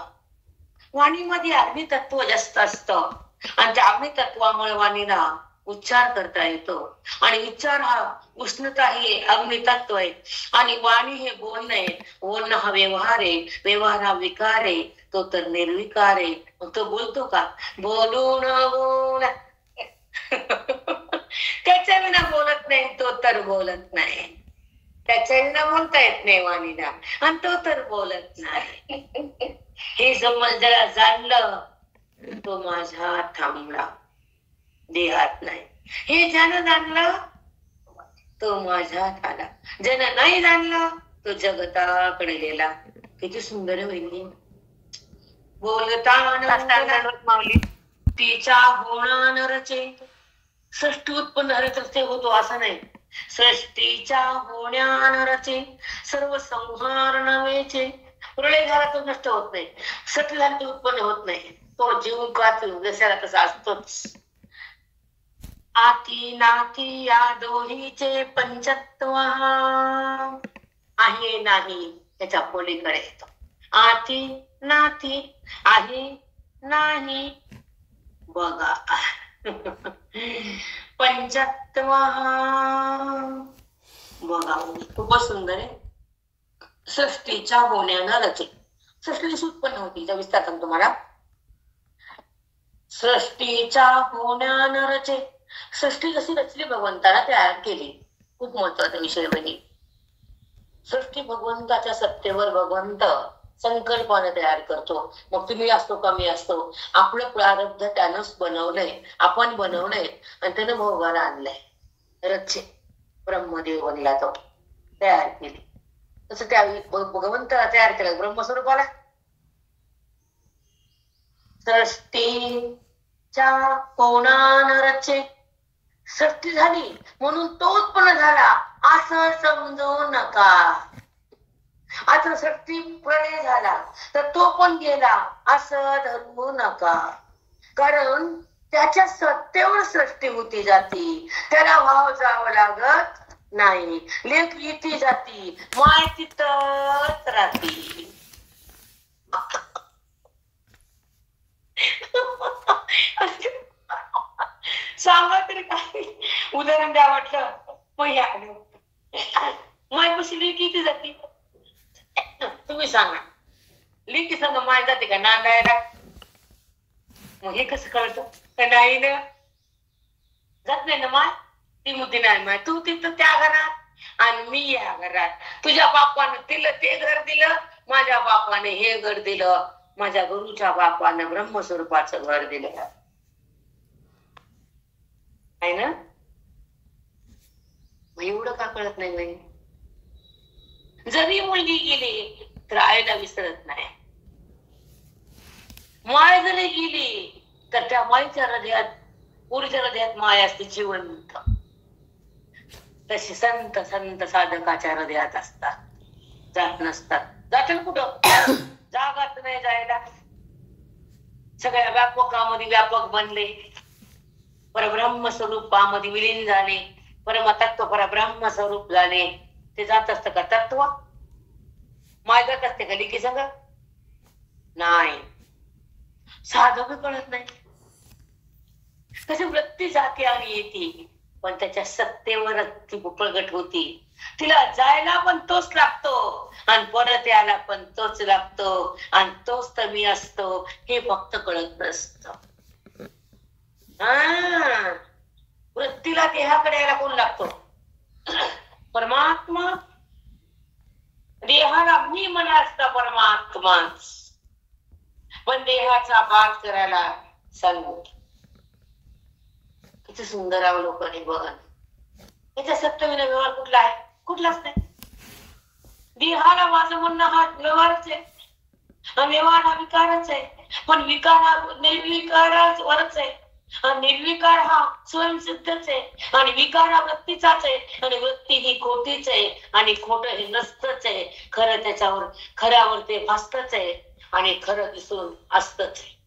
वाणीमध्ये अग्नितत्व जास्त असतं आणि त्या अग्नितत्वामुळे वाणीला उच्चार करता येतो. आणि उच्चार हा उष्णता ही अग्नितत्व आहे. आणि वाणी हे बोलणं आहे. बोलणं हा व्यवहार आहे. व्यवहार हा विकार आहे. तो तर निर्विकार आहे. मग तो बोलतो का? बोलून बोल त्याच्या विना बोलत नाही. तो तर बोलत नाही. त्याच्या विना बोलता येत नाही वाणीला, आणि तो तर बोलत नाही. हे समज जरा जाणलं, तो माझ्या थांबला, देहात नाही. हे ज्यानं जाणलं तो माझ्यात आला. ज्यानं नाही जाणलं तो जगताकडे गेला. किती सुंदर आहे वहिनी. बोलता माऊली तिच्या होणा नरचे. सृष्टी उत्पन्न हरचे होतो असं नाही. सृष्टीच्या होण्या नरचे सर्व संहार नव्हेचे. प्रलय झाला तो नष्ट होत नाही. सृष्टी झाली तो उत्पन्न होत नाही. तो जीव का जशाला तसा असतोच. आती नाती या दोहीचे पंचत्व आहे नाही त्याच्या पलीकडे येतो. आती नाती आहे नाही बघा. पंचत्व बघा खूपच सुंदर आहे. सृष्टीच्या होण्यानं रचे. सृष्टी उत्पन्न होती त्या विस्तार सांगतो तुम्हाला. सृष्टीच्या होण्यानं रचे. सृष्टी कशी रचली भगवंताला तयार केली. खूप महत्वाचा विषय बनी. सृष्टी भगवंताच्या सत्तेवर भगवंत संकल्पाने तयार करतो. मग तुम्ही असतो का मी असतो, आपलं प्रारब्ध त्यानंच बनवलंय, आपण बनवलंय आणि त्यानं भोगाला आणलंय. रचे ब्रह्मदेव बनला तो, तयार केली. तसं त्या भगवंताला तयार केलं ब्रह्मस्वरूपाला. सृष्टीच्या कोणानं रचे. सृष्टी झाली म्हणून तो उत्पन्न झाला असं समजू नका. आता सृष्टी प्रलय झाला तर तो पण गेला असं धरू नका. कारण त्याच्या सत्तेवर सृष्टी होती जाती. त्याला भाव जावं लागत नाही. लेख इथे जाती, माय तिथंच राहती. सांगा तरी काय उदाहरण द्या वाटलं. माय कशी लेख इथे जाती तुम्ही सांगा. लेकी संग माय जाते का नांदायला? मग हे कसं कळतं? नाही ना, जात नाही ना माय. ती मुद्दी नाही माय. तू तिथं त्या घरात आणि मी या घरात. तुझ्या बापानं तिला ते घर दिलं, माझ्या बापाने हे घर दिलं, माझ्या गुरुच्या बापानं ब्रह्मस्वरूपाचं घर दिलं आहे ना. मग एवढं का कळत नाही बाई? जरी मुलगी गेली तर आईला विसरत नाही. माय जरी गेली तर त्या माईच्या हृदयात, पुरीच्या हृदयात माय असते जिवंत. तशी संत संत साधकाच्या हृदयात असतात, जात नसतात. जातील कुठं? जागात नाही जायला. सगळ्या व्यापकामध्ये व्यापक बनले, परब्रह्म स्वरूपामध्ये विलीन झाले, परमतत्व परब्रह्म स्वरूप झाले. ते जात असतं का तत्व? माय जात असते का लिखी संग? नाही. साधक कळत नाही. तशी वृत्ती जाते आणि येते, पण त्याच्या सत्तेवर ती प्रगट होती. तिला जायला पण तोच लागतो आणि परत यायला पण तोच लागतो आणि तोच तर मी असतो हे फक्त कळत नसत. वृत्तीला देहाकडे यायला कोण लागतो? परमात्मा. देहाला मी म्हणा असता परमात्माच, पण देहाचा बात करायला सांगू. किती सुंदर अवलोकन आहे बघा. याच्या सत्तेविना व्यवहार कुठला आहे? कुठलाच नाही. देहाला माझं म्हणणं हा व्यवहारच आहे, व्यवहार हा विकारच आहे. पण विकार हा निर्विकारावरच आहे, निर्विकार हा स्वयंसिद्धच आहे, आणि विकार हा वृत्तीचाच आहे, आणि वृत्ती ही खोटीच आहे, आणि खोट हे नसतच आहे. खरं त्याच्यावर खऱ्यावर ते भासतच आहे, आणि खरं दिसून असतच आहे.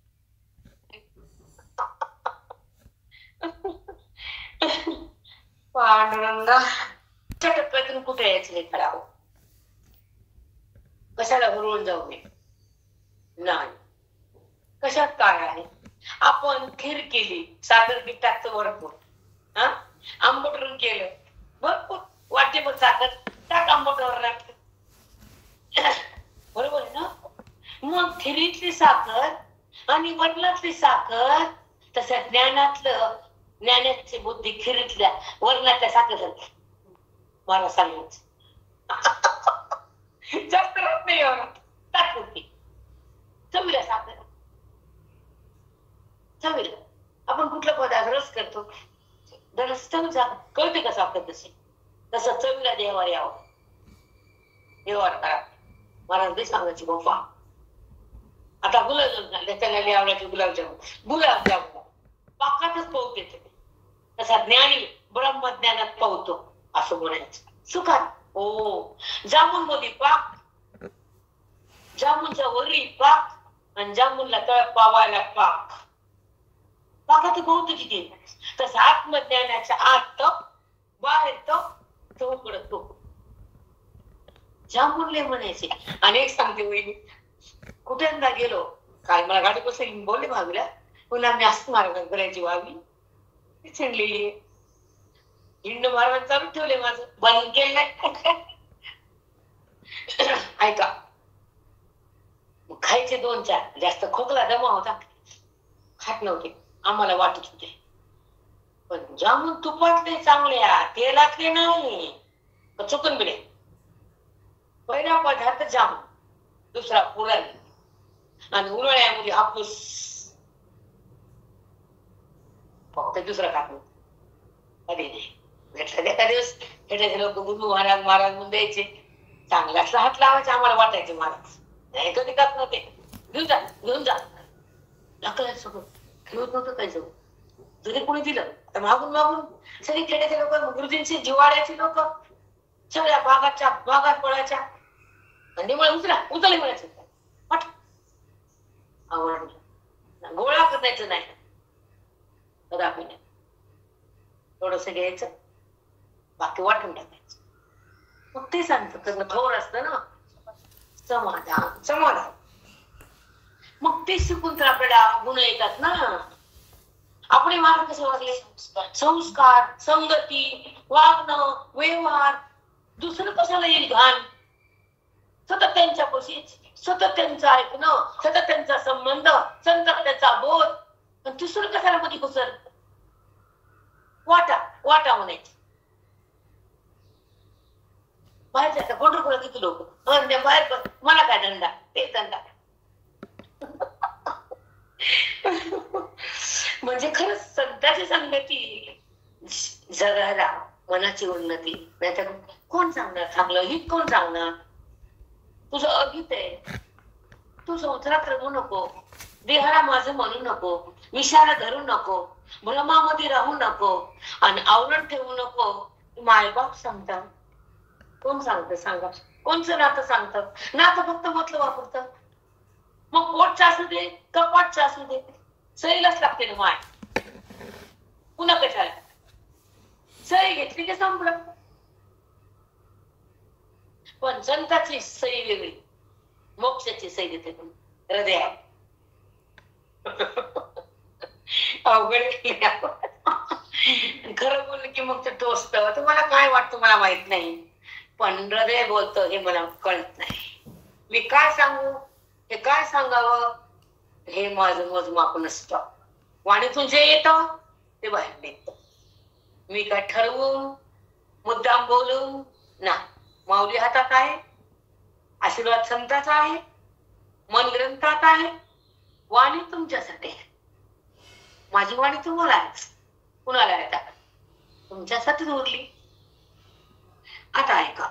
पांडुरंगा टप्प्यातून कुठे यायचं हे करावं? कशाला हुरळून जाऊ नये? नाही. कशात काय आहे? आपण खीर केली, साखर पीठ टाकतो भरपूर, हा, आंबटरून केलं, भरपूर वाटेभर साखर टाक आंबटवर लागत, बरोबर आहे ना. मग खिरीतली साखर आणि वरणातली साखर, तसं ज्ञानाची बुद्धी खिरीतल्या वरणातल्या साखर मला सांगायचं. जास्त राहत नाही टाक होती चवीला साखर. चवीला आपण कुठला पदार्थ रस करतो, रस चवीला कळते का साखर तशी, तसं चवीला देवावर यावं, देवावर करा. महाराज सांगायची बाप्पा आता गुलाबजामुन त्याला आवडायचे गुलाबजामुन पाकातच पावत येते, तसा ज्ञानी ब्रह्मज्ञानात पावतो असं म्हणायचं. सुखात हो, जामुन मध्ये पाक, जामुनच्या वरी पाक आणि जामुनला तळ पावायला पाक, पाकात पावतो किती. तसं आत्मज्ञानाच्या आत तो, बाहेर तो, चौकडं तो. जामुनले म्हणायचे. आणि एक सांगते वहिनी, कुठ्यांदा गेलो काय, मला गाडी बसून बोलले भावीला, पुन्हा मी असं मार्ग करायची व्हावी चिडलेली, हिंड मारवायला चालू ठेवले, माझं बंद केलं नाही. ऐका, खायचे 2-4, जास्त खोकला दमा होता, खात नव्हते, आम्हाला वाटत होते. पण जामुन तुपातले चांगल्या, तेलातले नाही, चुकून बिडे. पहिला पदार्थ जामुन, दुसरा पुरण, आणि उन्हाळ्यामध्ये हापूस, फक्त दुसरं खात नव्हतं. कधी नाही भेटला एका दिवस भेटायचे लोक गुरु महाराज म्हणून द्यायचे, चांगला असला हात लावायचे, आम्हाला वाटायचे महाराज नाही कधी खात नव्हते. घेऊन जा दाखल सगळं घेऊन नव्हतं काय जाऊ, जरी कोणी दिलं तर मागून सगळी खेड्याचे लोक, गुरुजींची जिवाळ्याची लोक सगळ्या भागात पडायच्या, आणि मला उचलले म्हणायचं आवडलं. गोळा करायचं नाही कदापि नाही, थोडस घ्यायचं, बाकी वाटून टाकायचं. मग ते सांगतं थोर असतं ना, समाधान. मग ते शिकून तर आपल्याला गुण येतात ना. आपले मार्ग कसे वागले, संस्कार, संगती, वागणं, व्यवहार, दुसरं कशाला येईल घाण. सतत त्यांच्यापाशी, सतत त्यांचं ऐकणं, सतत त्यांचा संबंध, सतत त्याचा बोध, पण दुसरं कशाला मध्ये घुसर. वाटा म्हणायची. बाहेर जायचं पंढरपूरला किती लोक, बाहेर मला काय धंदा, ते धंदा. म्हणजे खरंच संतांची संगती जगाला मनाची उन्नती. नाहीतर कोण सांगणार चांगलं हित, कोण सांगणार. तुझं अगीत आहे, तू संसारात रमू नको, देहाला माझं म्हणू नको, विषयाला धरू नको, भ्रमामध्ये राहू नको, आणि आवरण ठेवू नको. मायबाप सांगतात, कोण सांगतं सांगा, कोणचं नातं सांगतं. नातं फक्त म्हटलं वापरतं. मग पोटचं असू दे, कपाटचं असू दे, सईलाच लागते ना माय. पुन्हा कशाला सई घेतली की संपलं. पण संताची सई वेगळी, मोक्षाची सई देते हृदयात. अवघड खरं बोललं की मग ते टोचत. तुम्हाला काय वाटतं मला माहित नाही, पण हृदय बोलतं हे मला कळत नाही. मी काय सांगू, हे काय सांगावं, हे माझं मोजमाप नसतं. वाणीतून जे येतं ते बाहेर निघतं. मी काय ठरवून मुद्दाम बोलून ना. माऊली हातात आहे, आशीर्वाद संताचा आहे, मन ग्रंथात आहे, वाणी तुमच्यासाठी आहे. माझी वाणी तुम्हाला आहे, कुणाला आहे तुमच्यासाठीच उरली. आता ऐका.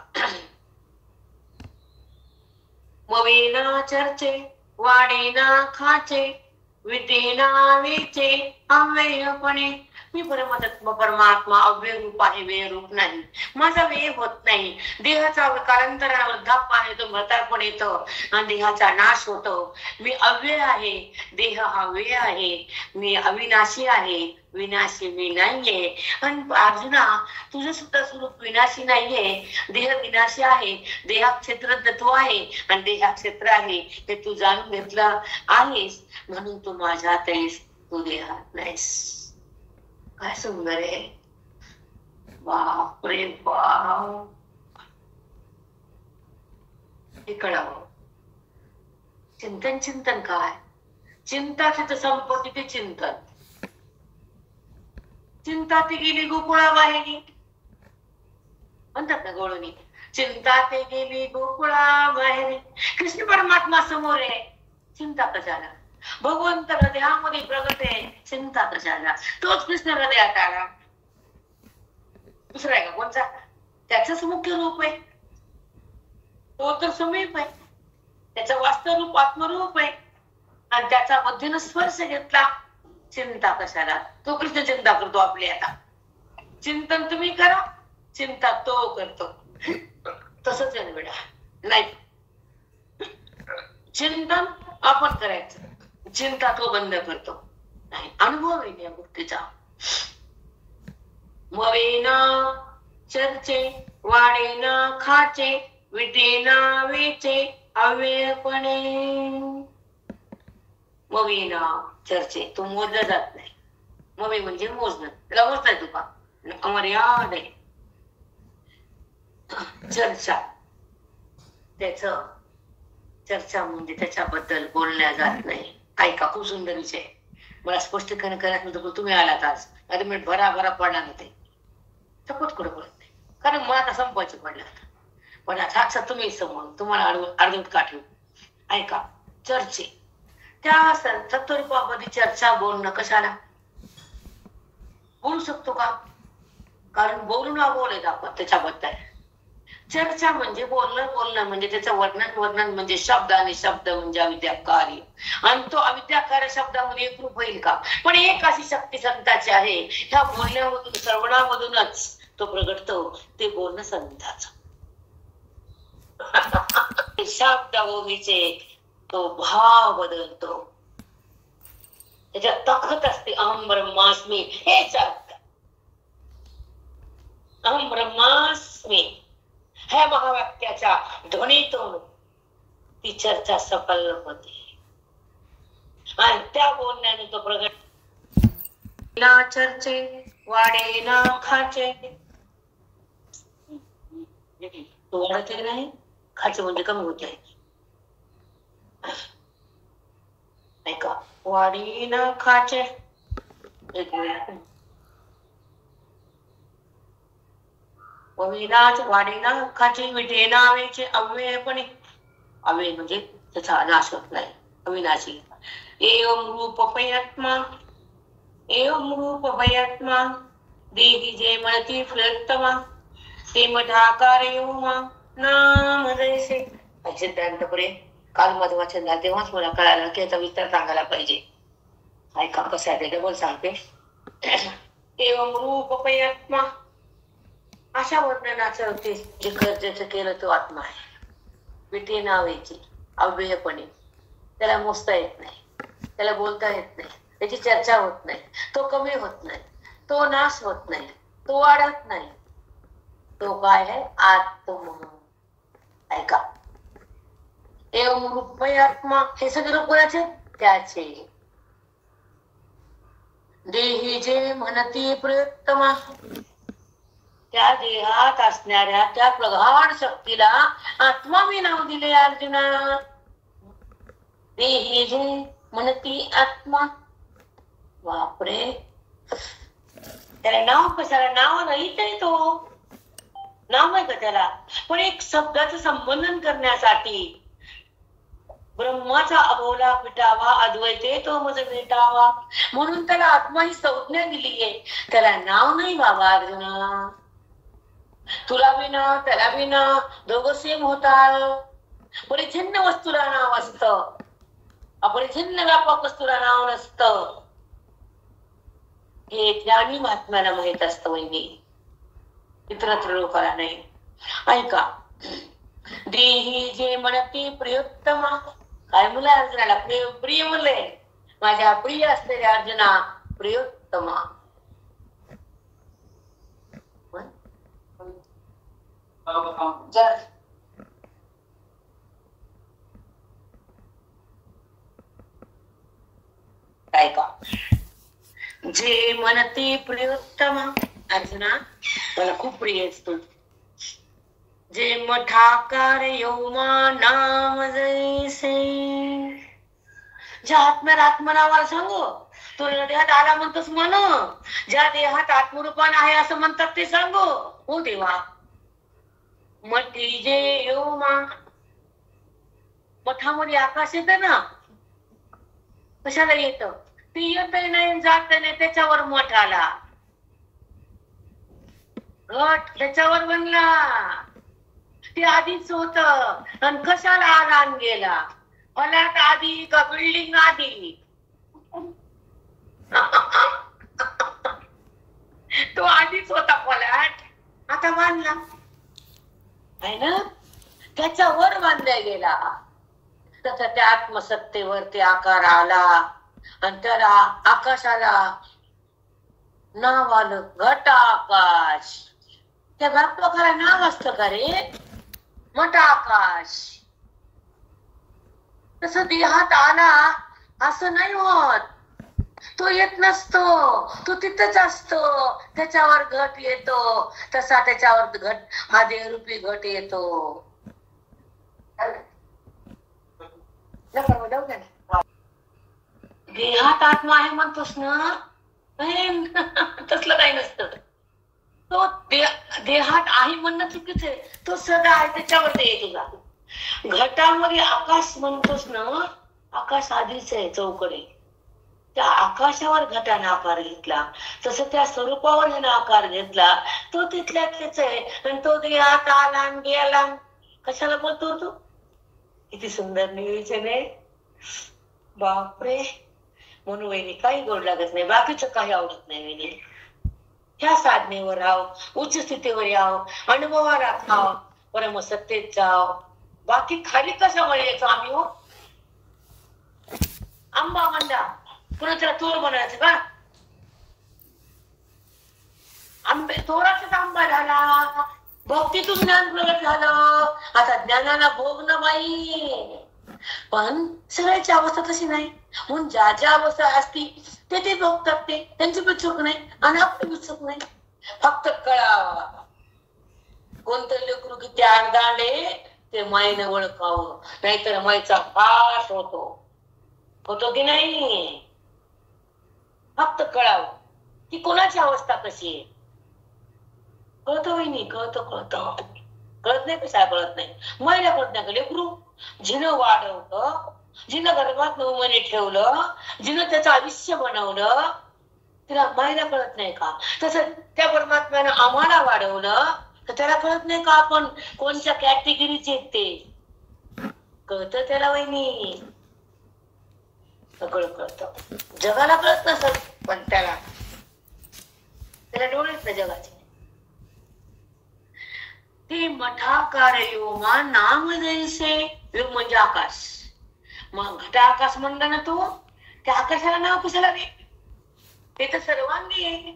मवीना चर्चे, वाणीना खाचे, वितेना वेचे, अव्ययपणे. मी परमात्मा अव्यय रूप आहे, व्यय रूप नाही. माझा व्यय होत नाही. देहाचा कालांतराने वृद्धाप आहे, तो म्हातारपण येतं आणि देहाचा नाश होतो. मी अव्यय आहे, देह हा व्यय आहे. मी अविनाशी आहे, विनाशी मी नाहीये. आणि अर्जुना, तुझं सुद्धा स्वरूप विनाशी नाहीये. देह विनाशी आहे, देहा क्षेत्रज्ञत्व आहे आणि देहा क्षेत्र आहे हे तू जाणून घेतलं आहेस, म्हणून तू माझ्यात आहेस, तू देहात नाहीस. काय सुंदर आहे. बापरे बाप, हे कळावं. चिंतन चिंतन काय? चिंता तिथं संपत्ती ते चिंतन. चिंता ती गेली गोकुळाबाहेरी म्हणतात ना गोळणी, चिंता ते गेली गोकुळाबाहेरी. कृष्ण परमात्मा समोर आहे, चिंता कशाला? भगवंत हृदयामध्ये प्रगट आहे, चिंता कशाला? तोच कृष्ण हृदयात आला, दुसरा आहे का कोणता? त्याच मुख्य रूप आहे, तो तर समीप आहे, त्याचं वास्तव रूप आत्मरूप आहे, आणि त्याचा मध्येनं स्पर्श घेतला, चिंता कशाला? तो कृष्ण चिंता करतो आपली. आता चिंतन तुम्ही करा, चिंता तो करतो. तसंच आहे बेटा, नाही चिंतन आपण करायचं, चिंता तो बंद करतो. नाही, अनुभव आहे या गोष्टीचा. मवेना चर्चे, वाडेना खाचे, विटेना वेचे, अव्ययपणे. मवेना चर्चे, तो मोजला जात नाही. मवे म्हणजे मोजणं, त्याला मोजता येतो का? अमर्याद आहे. चर्चा, त्याच चर्चा म्हणजे त्याच्याबद्दल बोलल्या जात नाही. ऐका, खूप सुंदर विषय, मला स्पष्टीकरण करायचं नव्हतं, तुम्ही आलात आज. अरे मिनिट भरा पडणार होते, सपोर्ट कुठं बोलत नाही, कारण मला आता संपवायचं पडलं. पण आता तुम्ही समोर, तुम्हाला अर्धवट काठवू. ऐका, चर्चे, त्या तत्वरूपामध्ये चर्चा बोलणं कशाला? बोलू शकतो का? कारण बोलून बोलत आपण त्याच्याबद्दल. चर्चा म्हणजे बोलणं म्हणजे त्याचं वर्णन म्हणजे शब्द, आणि शब्द म्हणजे अविद्याकारी, आणि तो अविद्याकार शब्दामध्ये एकरूप होईल का? पण एक अशी शक्ती संताची आहे, ह्या बोलण्यामधून, श्रवणामधूनच तो प्रगटतो. ते बोलणं संताचं. शब्दावोगीचे तो भाव बदलतो, त्याच्यात ताकद असते. अहम ब्रह्मास्मी, हेच अर्थ. अहम ब्रह्मास्मी ह्या महावाक्याच्या ध्वनीतून ती चर्चा सफल होते, आणि त्या बोलण्याने तो प्रगट. ना चर्चे, वाडे ना खाचे, तो वाढते नाही, खाचे म्हणजे कमी होते. ऐका, वाडी ना खाचे, एक मिनिट. विनाच वाडेना खाचे, विटेना वेचे, अव्ययपणे. अव्यय म्हणजे त्याचा नाश होत नाही, अविनाशी. एवं रूपपयात्मा, एवं रूपपयात्मा, देही जे म्हणती प्रियतमा, ते मधाकार येऊमा नाम जैसे. सिद्धांत पुरे काल माझं वाचन झालं तेव्हाच मला कळालं की याचा विस्तार सांगायला पाहिजे. ऐका कसं आहे ते, डबल सांगते. एवं रूपपयात्मा, अशा वर्णनाचं होते जे गरजेचं केलं तो आत्मा आहे. विटे नावेची, अव्ययपणे, त्याला मोजता येत नाही, त्याला बोलता येत नाही, त्याची चर्चा होत नाही, तो कमी होत नाही, तो नाश होत नाही, तो वाढत नाही. तो काय आहे? आत्मा. ऐका, एवं रूपयात्मा, हे सगळे रूप कोणाचे? त्याचे. देही जे म्हणती प्रयोत्तमा, त्या देहात असणाऱ्या त्या प्रगाढ शक्तीला आत्मा मी नाव दिले अर्जुना. देही जे म्हणती आत्मा. बापरे, त्याला नाव कशाला? नाव नाही तरी तो नाव आहे का त्याला? पण एक शब्दाचं संबंधन करण्यासाठी ब्रह्माचा अभोला पिटावा, अद्वैते तो मज भेटावा, म्हणून त्याला आत्मा ही संज्ञा दिली आहे. त्याला नाव नाही बाबा अर्जुना. तुला विना त्याला विना दोघं सेम होतात. परिच्छिन्न वस्तूला नाव असतं, अपरिच्छिन्न व्यापक वस्तूला नाव नसतं. हे ज्ञानी महात्म्याला माहित असतं, वहिनी, इतरत्र लोकांना नाही. ऐका, देही जे म्हणते प्रियोत्तमा, काय मुलं अर्जुनाला प्रिय मुले, माझ्या प्रिय असलेल्या अर्जुना प्रियोत्तमा. ऐका, जे म्हणते प्रियोत्तमा, अर्जुना मला खूप प्रिय असतो. जे मठाकार योमा नाम जैसे, ज्या आत्म्याला आत्मनावाला सांगू, तो देहात आला म्हणतोस म्हण, ज्या देहात आत्मरूपान आहे असं म्हणतात ते सांगू. हो देवा, मठी जे योमा, मठामध्ये आकाश येत ना, कशाला येत? ते येत नाही जात नाही, त्याच्यावर मठ आला. घट त्याच्यावर बनला, ते आधीच होत. आणि कशाला आला आणि गेला? फलाट आधी का बिल्डिंग आधी? तो आधीच होता फलाट, आता बांधला आहे ना, त्याच्यावर बांधला गेला. तसा त्या आत्मसत्तेवर ते आकार आला आणि त्याला आकाशाला नाव आलं घटाकाश. त्या बाप्पाला नाव असतं का रे? मटाकाश. तसं देहात आला असं नाही होत, तो येत नसतो, तो तिथंच असतो. त्याच्यावर घट येतो, तसा त्याच्यावर घट, हा देहरूपी घट येतो. देहात आत्मा आहे म्हणतोस ना, तसलं काही नसतं. तो देहात आहे म्हणणं चुकीच आहे. तो सदा आहे, त्याच्यावर ते तुझा. घटामध्ये आकाश म्हणतोस ना, आकाश आधीच आहे चौकडे. त्या आकाशावर घटाने आकार घेतला, तसं त्या स्वरूपावर ह्यानं आकार घेतला. तो तिथल्या तेच आहे आणि तो देहात आला आणि गेला. कशाला बोलतो तू? किती सुंदर नियोजन आहे. बापरे, म्हणून वहिनी काही गोड लागत नाही, बाकीचं काही आवडत नाही वहिनी. ह्या साधनेवर राव, उच्च स्थितीवर याव, अनुभवाला खाव, परम सत्तेत जाव. बाकी खाली कशामुळे यायचो आम्ही? हो आंबा मंडा, पुन्हा त्याला तोर बनायचं का? आंबे तोराचाच आंबा झाला, भक्तीतून ज्ञान प्रगट झालं. आता ज्ञानाला भोग न बाई. पण सगळ्याची अवस्था तशी नाही, म्हणून ज्या ज्या अवस्था असती ते भोगतात, ते त्यांची पण चूक नाही आणि आपली पण चूक नाही. फक्त कळावा, कोणतं लेकरू किती आडदांडे ते मायेने ओळखावं, नाहीतर मायेचा फास होतो की नाही. फक्त कळावं की कोणाची अवस्था कशी आहे. कळतं वहिनी, कळतं. कळत नाही कशा कळत नाही? मायला कळत नाही का? लेकरू जिनं वाढवलं, जिनं गर्भात 9 महिने ठेवलं, जिनं त्याचं आयुष्य बनवलं, तिला मायला कळत नाही का? तसं त्या परमात्म्यानं आम्हाला वाढवलं, तर त्याला कळत नाही का आपण कोणत्या कॅटेगरीचे ते? कळतं त्याला वहिनी, सगळं कळतं. जगाला कळत नसत, पण त्याला डोळेच ना जगाचे. ते मठाकार योमा नाम जैसे, योग म्हणजे आकाश. मग घटा आकाश म्हणला ना तो, त्या आकाशाला नाव कशाला रे? ते तर सर्वांनी आहे,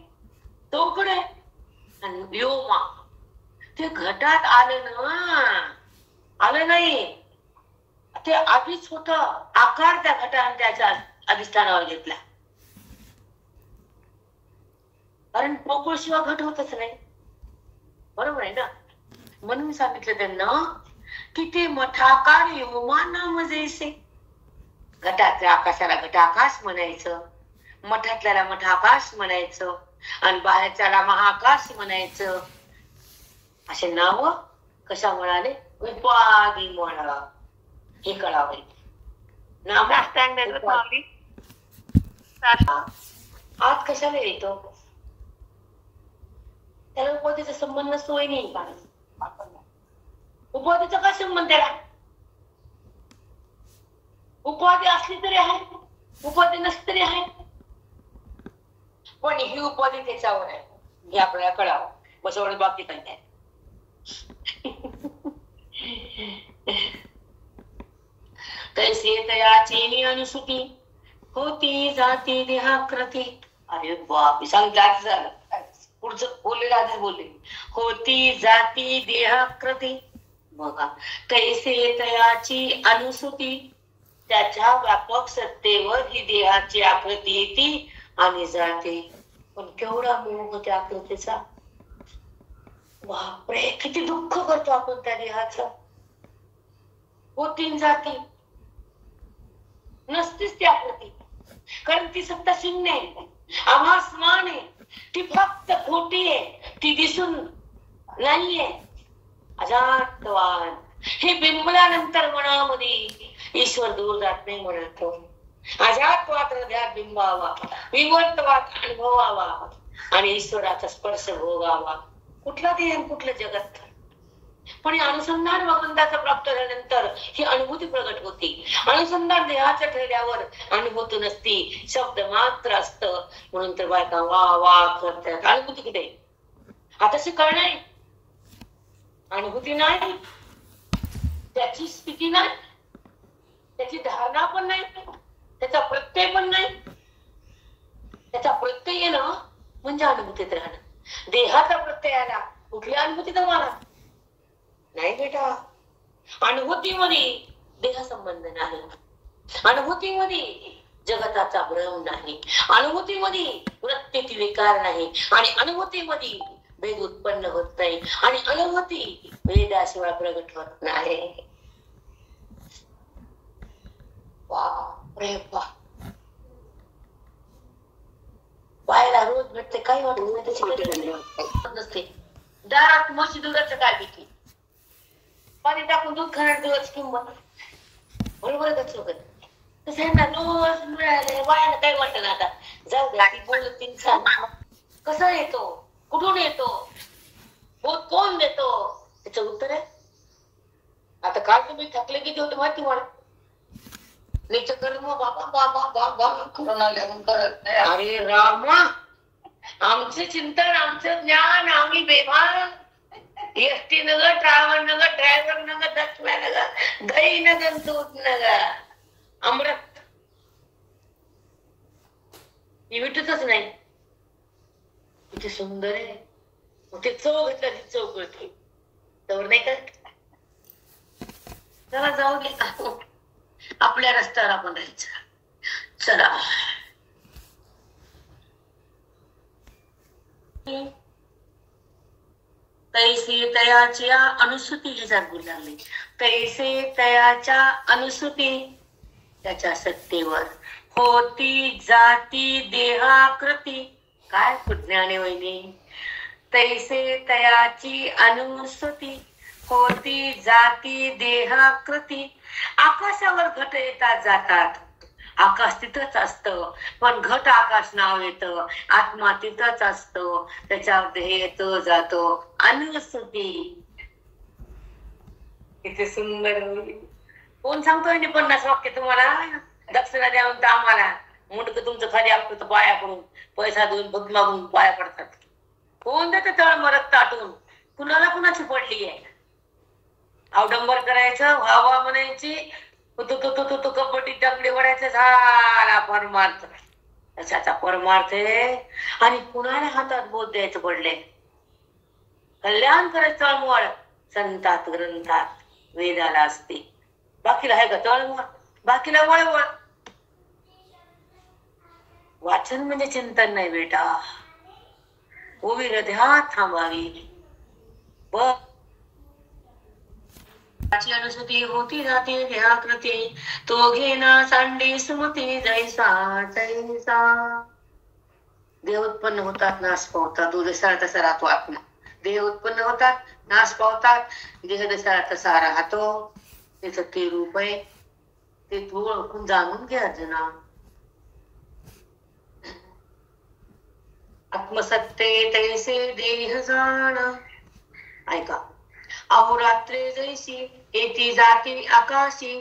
तो कडे. आणि व्योमा ते घटात आलं ना, आलं नाही, ते आधीच होत. आकार त्या घटाने त्याच्या अधिष्ठानावर घेतला, कारण पोकळ शिवाय घट होतच नाही. बरोबर आहे ना? म्हणून सांगितलं त्यांना की ते मठाकार योमा नाम जैसे. घटातल्या आकाशाला घटाकाश म्हणायचं, मठातल्याला मठाकाश म्हणायचं, आणि बाहेरच्याला महाकाश म्हणायचं. असे नाव कशा म्हणाले? उपाधी म्हणा, हे कळावं. नाम आत कशाला येतो? त्याला उपाधीचा संबंध सोय नाही का? उपाधीचा काय संबंध त्याला? उपाधी असली तरी आहे, उपाधी नसली तरी आहे, पण ही उपाधी त्याच्यावर आहे, हे आपल्याला कळावं. बस एवढं, बाकी काही नाही. तैसे तयाची अनुसूती होती जाती देहाकृती. अरे बाप, सांगितलं झालं, पुढचं बोललेलं आधीच बोलले. होती जाती देहाकृती. बघा, तैसे तयाची अनुसूती, त्याच्या व्यापक सत्तेवर ही देहाची आकृती येते आणि जाते. पण केवढा मोह त्या आकृतीचा. बापरे, किती दुःख करतो आपण त्या देहाचं. होती जाती नसतीच ती आकृती, कारण ती सत्ता शून्य आहे, आभासमान आहे, ती फक्त खोटी आहे, ती दिसून नाहीये. अजातवाद हे बिंबल्यानंतर मनामध्ये ईश्वर दूर जात नाही म्हणतो. अजातवाद हृदयात बिंबावा, विवर्तवाद अनुभवावा आणि ईश्वराचा स्पर्श भोगावा. कुठला देह कुठलं जगत, पण हे अनुसंधान भगवंताचं प्राप्त झाल्यानंतर ही अनुभूती प्रगट होती. अनुसंधान देहाचं ठेवल्यावर अनुभूती नसती, शब्द मात्र असत. म्हणून तर बायका वा वा करतात. अनुभूती कुठे? आता शिकळ नाही, अनुभूती नाही, त्याची स्थिती नाही, त्याची धारणा पण नाही, त्याचा प्रत्यय पण नाही. त्याचा प्रत्यय येणं म्हणजे अनुभूतीत राहणं. देहाचा प्रत्यय आला, कुठली अनुभूती तुम्हाला नाही बेटा. अनुभूतीमध्ये देह संबंध नाही, अनुभूतीमध्ये जगताचा भ्रम नाही, अनुभूतीमध्ये वृत्तीचे विकार नाही, आणि अनुभूतीमध्ये भेद उत्पन्न होत नाही, आणि अनुभूती वेदाशिवाय प्रगट होत नाही. बापरे बाप, पाहायला रोज भेटते, काही वाटत नसते. दारात म्हशी दुधाचं काय विकली, पाणी टाकून दूध खाणार दुधाची किंमत बरोबर तसं आहे ना. रोज मिळाले बायाला काही वाटत ना. आता जाऊ द्या, ती बोलत छान. कसा येतो, कुठून येतो, बोध कोण देतो, त्याचं उत्तर आहे. आता काल तुम्ही थकले किती होते माहिती मला. नित्य कर्म बाबा बाबा बाबा करून आले करत नाही. अरे रामा, आमचं चिंतन, आमचं ज्ञान, आम्ही बेभान. एसटी नगर, ट्रॅव्हल नगर, ड्रायव्हर नगर, दक्षम्या नगर, दही नगर, दूध नगर, अमृत ही विटतच नाही. किती सुंदर आहे. ते चव घेतला, ती चव कळते तर नाही का. चला जाऊ दे, आपल्या रस्त्यावर आपण राहायचं. चला तैसे तयाच्या अनुसूती हे जागू लागले. तैसे तयाच्या अनुसूती त्याच्या सत्तेवर होती जाती देहाकृती. काय ज्ञाने वैनी. तैसे तयाची अनुसूती होती जाती देहाकृती. आकाशावर घट येतात जातात, आकाश तिथंच असतं, पण घट आकाश नाव येतं, आत्मा तिथंच असतो, त्याच्यावर देह येतो जातो. अनुसूती किती सुंदर. कोण सांगतोय 50 वाक्य तुम्हाला दक्षिणा द्या म्हणता आम्हाला. मुंडक तुमचं खाली आपलं पाया पडून पैसा देऊन भक्त मागून पाया पडतात. कोण देतं तळ मरत ताटून. कुणाला कुणाची पडली आहे. अवडंबर करायचं, व्हावा म्हणायची, तू कबड्डी टंगडी वडायचं, झाला परमार्थ. त्याचा परमार्थ आहे. आणि कुणाला हातात बोध द्यायचं पडले. कल्याण करायचं तळमळ संतात ग्रंथात वेदाला असते. बाकीला आहे का तळमळ, बाकीला वळवळ. वाचन म्हणजे चिंतन नाही बेटा. उभी हृदयात थांबावी. अनुसूती होती जाती देहाकृती. तो घेना सांडी सुमती जैसा तैसा. देह उत्पन्न होतात, नाश पावतात. तू जसा तसा राहतो आत्मा. देह उत्पन्न होतात, नाश पावतात. देह जसा तसा राहतो. त्याच ते रूप आहे. ते तू ओळखून जाणून घे अर्जुना. आत्मसत्ते तैसे देह जाण. ऐका. अहोरात्रे जैसी येती जाती आकाशी.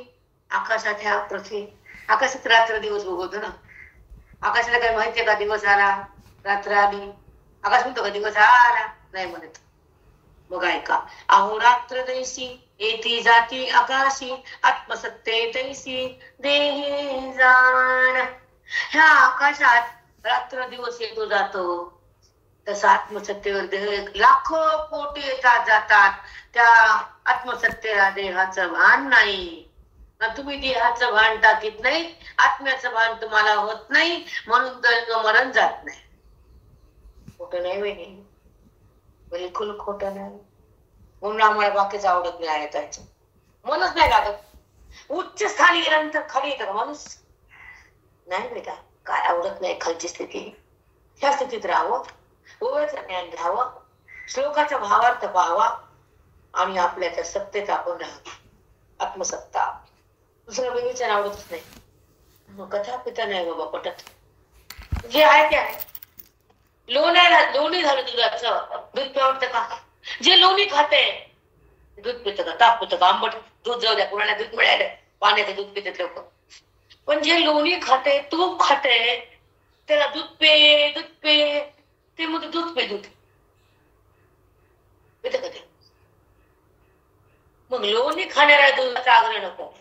आकाशात ह्या पृथ्वी, आकाशात रात्र दिवस उगवतो ना. आकाशाला काय माहितीये का दिवस आला रात्र आली. आकाश म्हणतो का दिवस आला, नाही म्हणत. मग ऐका. अहोरात्र जैसी येती जाती आकाशी. आत्मसत्ते तैसी देहे जाण. ह्या आकाशात रात्र दिवस येतो जातो, तसं आत्मसत्तेवर देह लाखो कोटी येतात जातात. त्या आत्मसत्तेला देहाचं भान नाही. तुम्ही देहाचं भान टाकीत नाही, आत्म्याचं भान तुम्हाला होत नाही, म्हणून जन्म मरण जात नाही. कुठं नाही वेगळी. बिलकुल खोटं नाही. म्हणून आम्हाला बाकीच आवडत नाही ऐकायचं. मनच नाही लागत. उच्च स्थानी गेल्यानंतर खाली येतं माणूस. नाही बेटा, काय आवडत नाही खालची स्थिती. ह्या स्थितीत राहावं, ओळखचं ज्ञान घ्यावं, श्लोकाचा भावार्थ पाहावा आणि आपल्या त्या सत्तेत आपण राहावं. आत्मसत्ता. दुसरं विवेचन आवडतच नाही. मग कथा पिता नाही बाबा पटत. जे आहे ते आहे. लोणी झालं दुधाचं, दूध पिवडतं का? जे लोणी खाते दूध पितं का, ताप पितं का? आंबट दूध जाऊ द्या, कुणाला दूध मिळालं, पाण्याचं दूध पितात लोक. पण जे लोणी खाते, तूप खाते, त्याला दूध पे, दूध पे, ते म्हणते दूध पे, दूध पितं का ते? मग लोणी खाणाऱ्या दुधाचा आग्रह नको.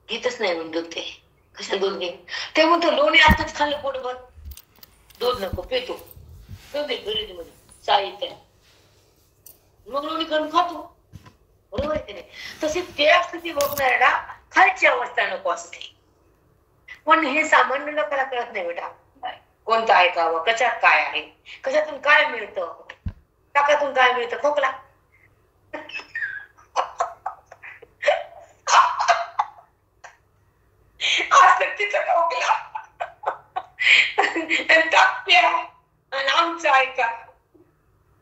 घेतच नाही म्हणून दूध, ते कशा दूध घे. ते म्हणतो लोणी आताच खाल्लं पोटभर, दूध नको, पितो दूध फ्रीज मध्ये साहित्य, मग लोणी करून खातो. बरोबर आहे की नाही? तशी त्या स्थिती भोगणाऱ्याला खायची अवस्था नको असते. पण हे सामान्य लोकांना कळत नाही बेटा. कोणतं ऐकावं, कशात काय आहे, कशातून काय मिळतं, टाकातून काय मिळतं, खोकला. आसक्तीचा खोकला टाकत्या आणि आमचं ऐका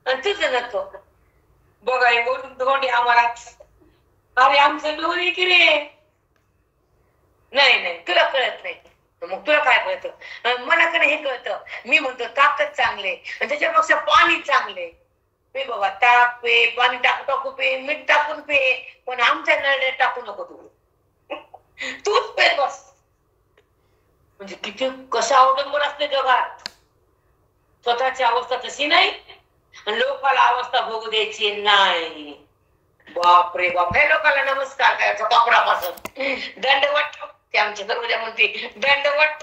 आणि तुझं नको. बघाय बोलून धोंडी आम्हाला. अरे आमचं लोणी की रे. नाही नाही, तुला कळत नाही. मग तुला काय कळतं? मला कडे हे कळतं. मी म्हणतो ताकद चांगले आणि त्याच्यापेक्षा पाणी चांगले. पे बाबा, ताक पे, पाणी टाकू पे, मीठ टाकून पे, पण आमच्या नळ्यात टाकू नको तू. तूच पे बस. म्हणजे किती कसं अवलंबून असते जगात. स्वतःची अवस्था तशी नाही आणि लोकाला अवस्था भोगू द्यायची नाही. बाप रे बाप. हे लोकांना नमस्कार करायचा कपडापासून दंडवट. ते आमच्या दरवाजा म्हणते दंडवट.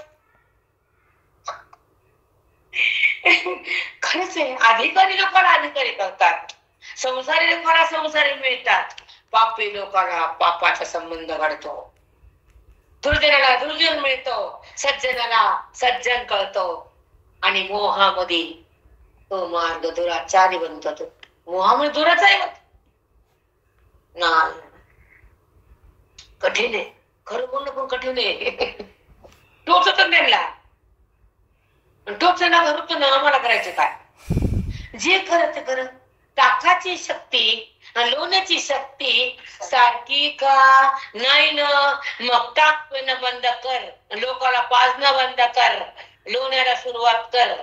खरंच आहे. अधिकारी लोकांना अधिकारी करतात, संसारी लोकांना संसारी मिळतात, पापी लोकांना पापाचा संबंध घडतो, दुर्जनाला दुर्जन मिळतो, सज्जनाला सज्जन कळतो आणि मोहामध्ये तो मार्ग दुराचारी बनतो. तो मोहामुळे दुराचारी बनतो. नाही, कठीण आहे. खरं बोलणं पण कठीण आहे. टोचत त्यांना, टोचना धरतो ना. आम्हाला करायचं काय? जे खरं ते खरं. टाकाची शक्ती आणि लोण्याची शक्ती सारखी का नाही ना? मग टाक पिणं बंद कर, लोकाला पाजणं बंद कर, लोण्याला सुरुवात कर.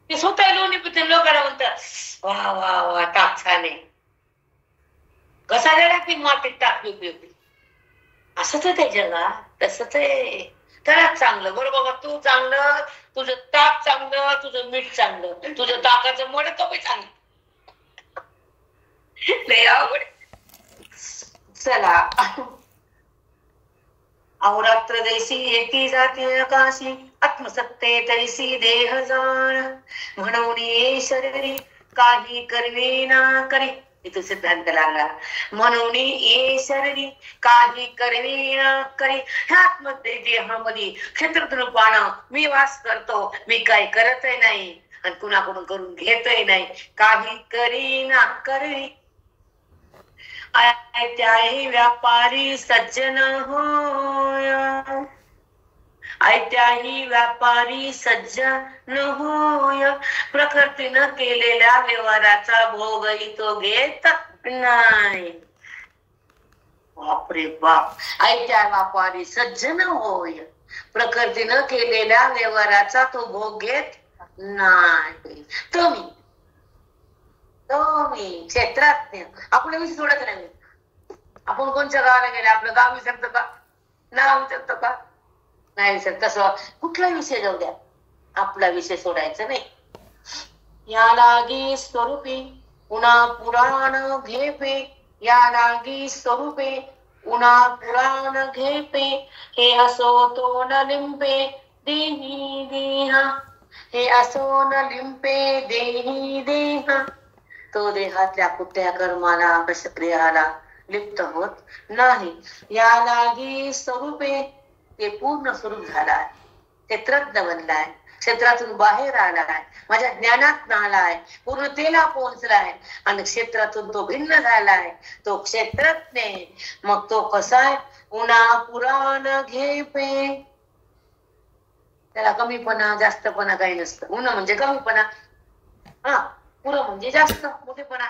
ते स्वतः लोणी पिते, लोकांना म्हणतात वा वा वा टाक छान आहे. कसा गेला की मातीत टाकली पिवली. असंच आहे त्या जगात, तसंच आहे. त्यालाच चांगलं. बरं बाबा, तू चांगलं, तुझं ताक चांगलं, तुझं मीठ चांगलं, तुझं ताकाचं मड कमी चांगलं. लय आवड. चला, अहोरात्र जैसी एकी जाती आकाशी, आत्मसत्ते तैसी देह जाण, म्हणून ये शरीरी काही करवे ना करे. इथं सिद्धांत लागला. म्हणून ये शरीरी काही करवे ना करे. ह्यातमध्ये देहामध्ये क्षेत्ररूपानं मी वास करतो. मी काही करतही नाही आणि कुणाकडून करून घेतही नाही. काही करी ना करे. ऐत्याही व्यापारी सज्जन होय, ऐत्याही व्यापारी सज्जन होय, प्रकृतीनं केलेल्या व्यवहाराचा भोगही तो घेत नाही. बापरे बाप. ऐत्या व्यापारी सज्जन होय, प्रकृतीनं केलेल्या व्यवहाराचा तो भोग घेत नाही. तुम्ही क्षेत्रात आपलं विषय सोडत नाही. आपण कोणत्या गावाला गेले आपलं गाव विसरतो का? नाव विसरतो का? नाही विसरत. तसं कुठला विषय जाऊ द्या, आपला विषय सोडायचा नाही. या लागी स्वरूपी उन्हा पुराण घेपे, या लागी स्वरूपे उन्हा पुराण घेपे, हे असो तो न लिंपे देही देहा, हे असो न लिंपे देही देहा. तो देहातल्या कुठल्या कर्माला प्रक्रियाला लिप्त होत नाही. या लागी स्वरूपे ते पूर्ण स्वरूप झालाय, ते तज्ञ बनलाय. क्षेत्रातून बाहेर आलाय, माझ्या ज्ञानात आलाय, पूर्णतेला पोहोचलाय आणि क्षेत्रातून तो भिन्न झालाय, तो क्षेत्रज्ञ. मग तो कसा आहे? उन्हा पुराण घे पे. त्याला कमीपणा जास्तपणा काही नसतं. उन्हा म्हणजे कमीपणा, हा, पुरं म्हणजे जास्त मोठेपणा.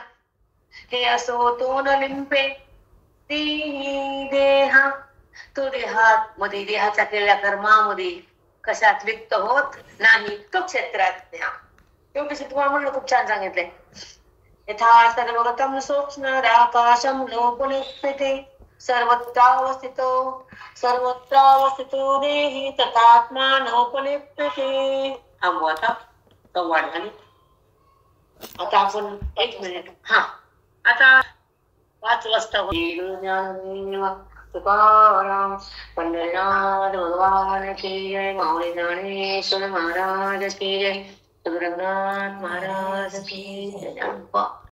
हे असो तो न लिंपे ती देहा. तो देहात मध्ये देहाच्या केलेल्या कर्मामध्ये कशात लिप्त होत नाही, तो क्षेत्रात. एवढी तुम्हाला म्हणलं, खूप छान सांगितलंय. यथा सर्वगतम सूक्ष्मराकाशम लोकनिष्ठिते सर्वत्रावस्थितो सर्वत्रावस्थितो देहि तथात्मानोपलिप्यते. थांबू आता, संवाद झाली. आता आपण 1 मिनिट, हा, आता 5 वाजता तुकाराम पंढरीनाथ भगवान की जय. माऊली ज्ञानेश्वर महाराज की जय. रघुनाथ महाराज की जय.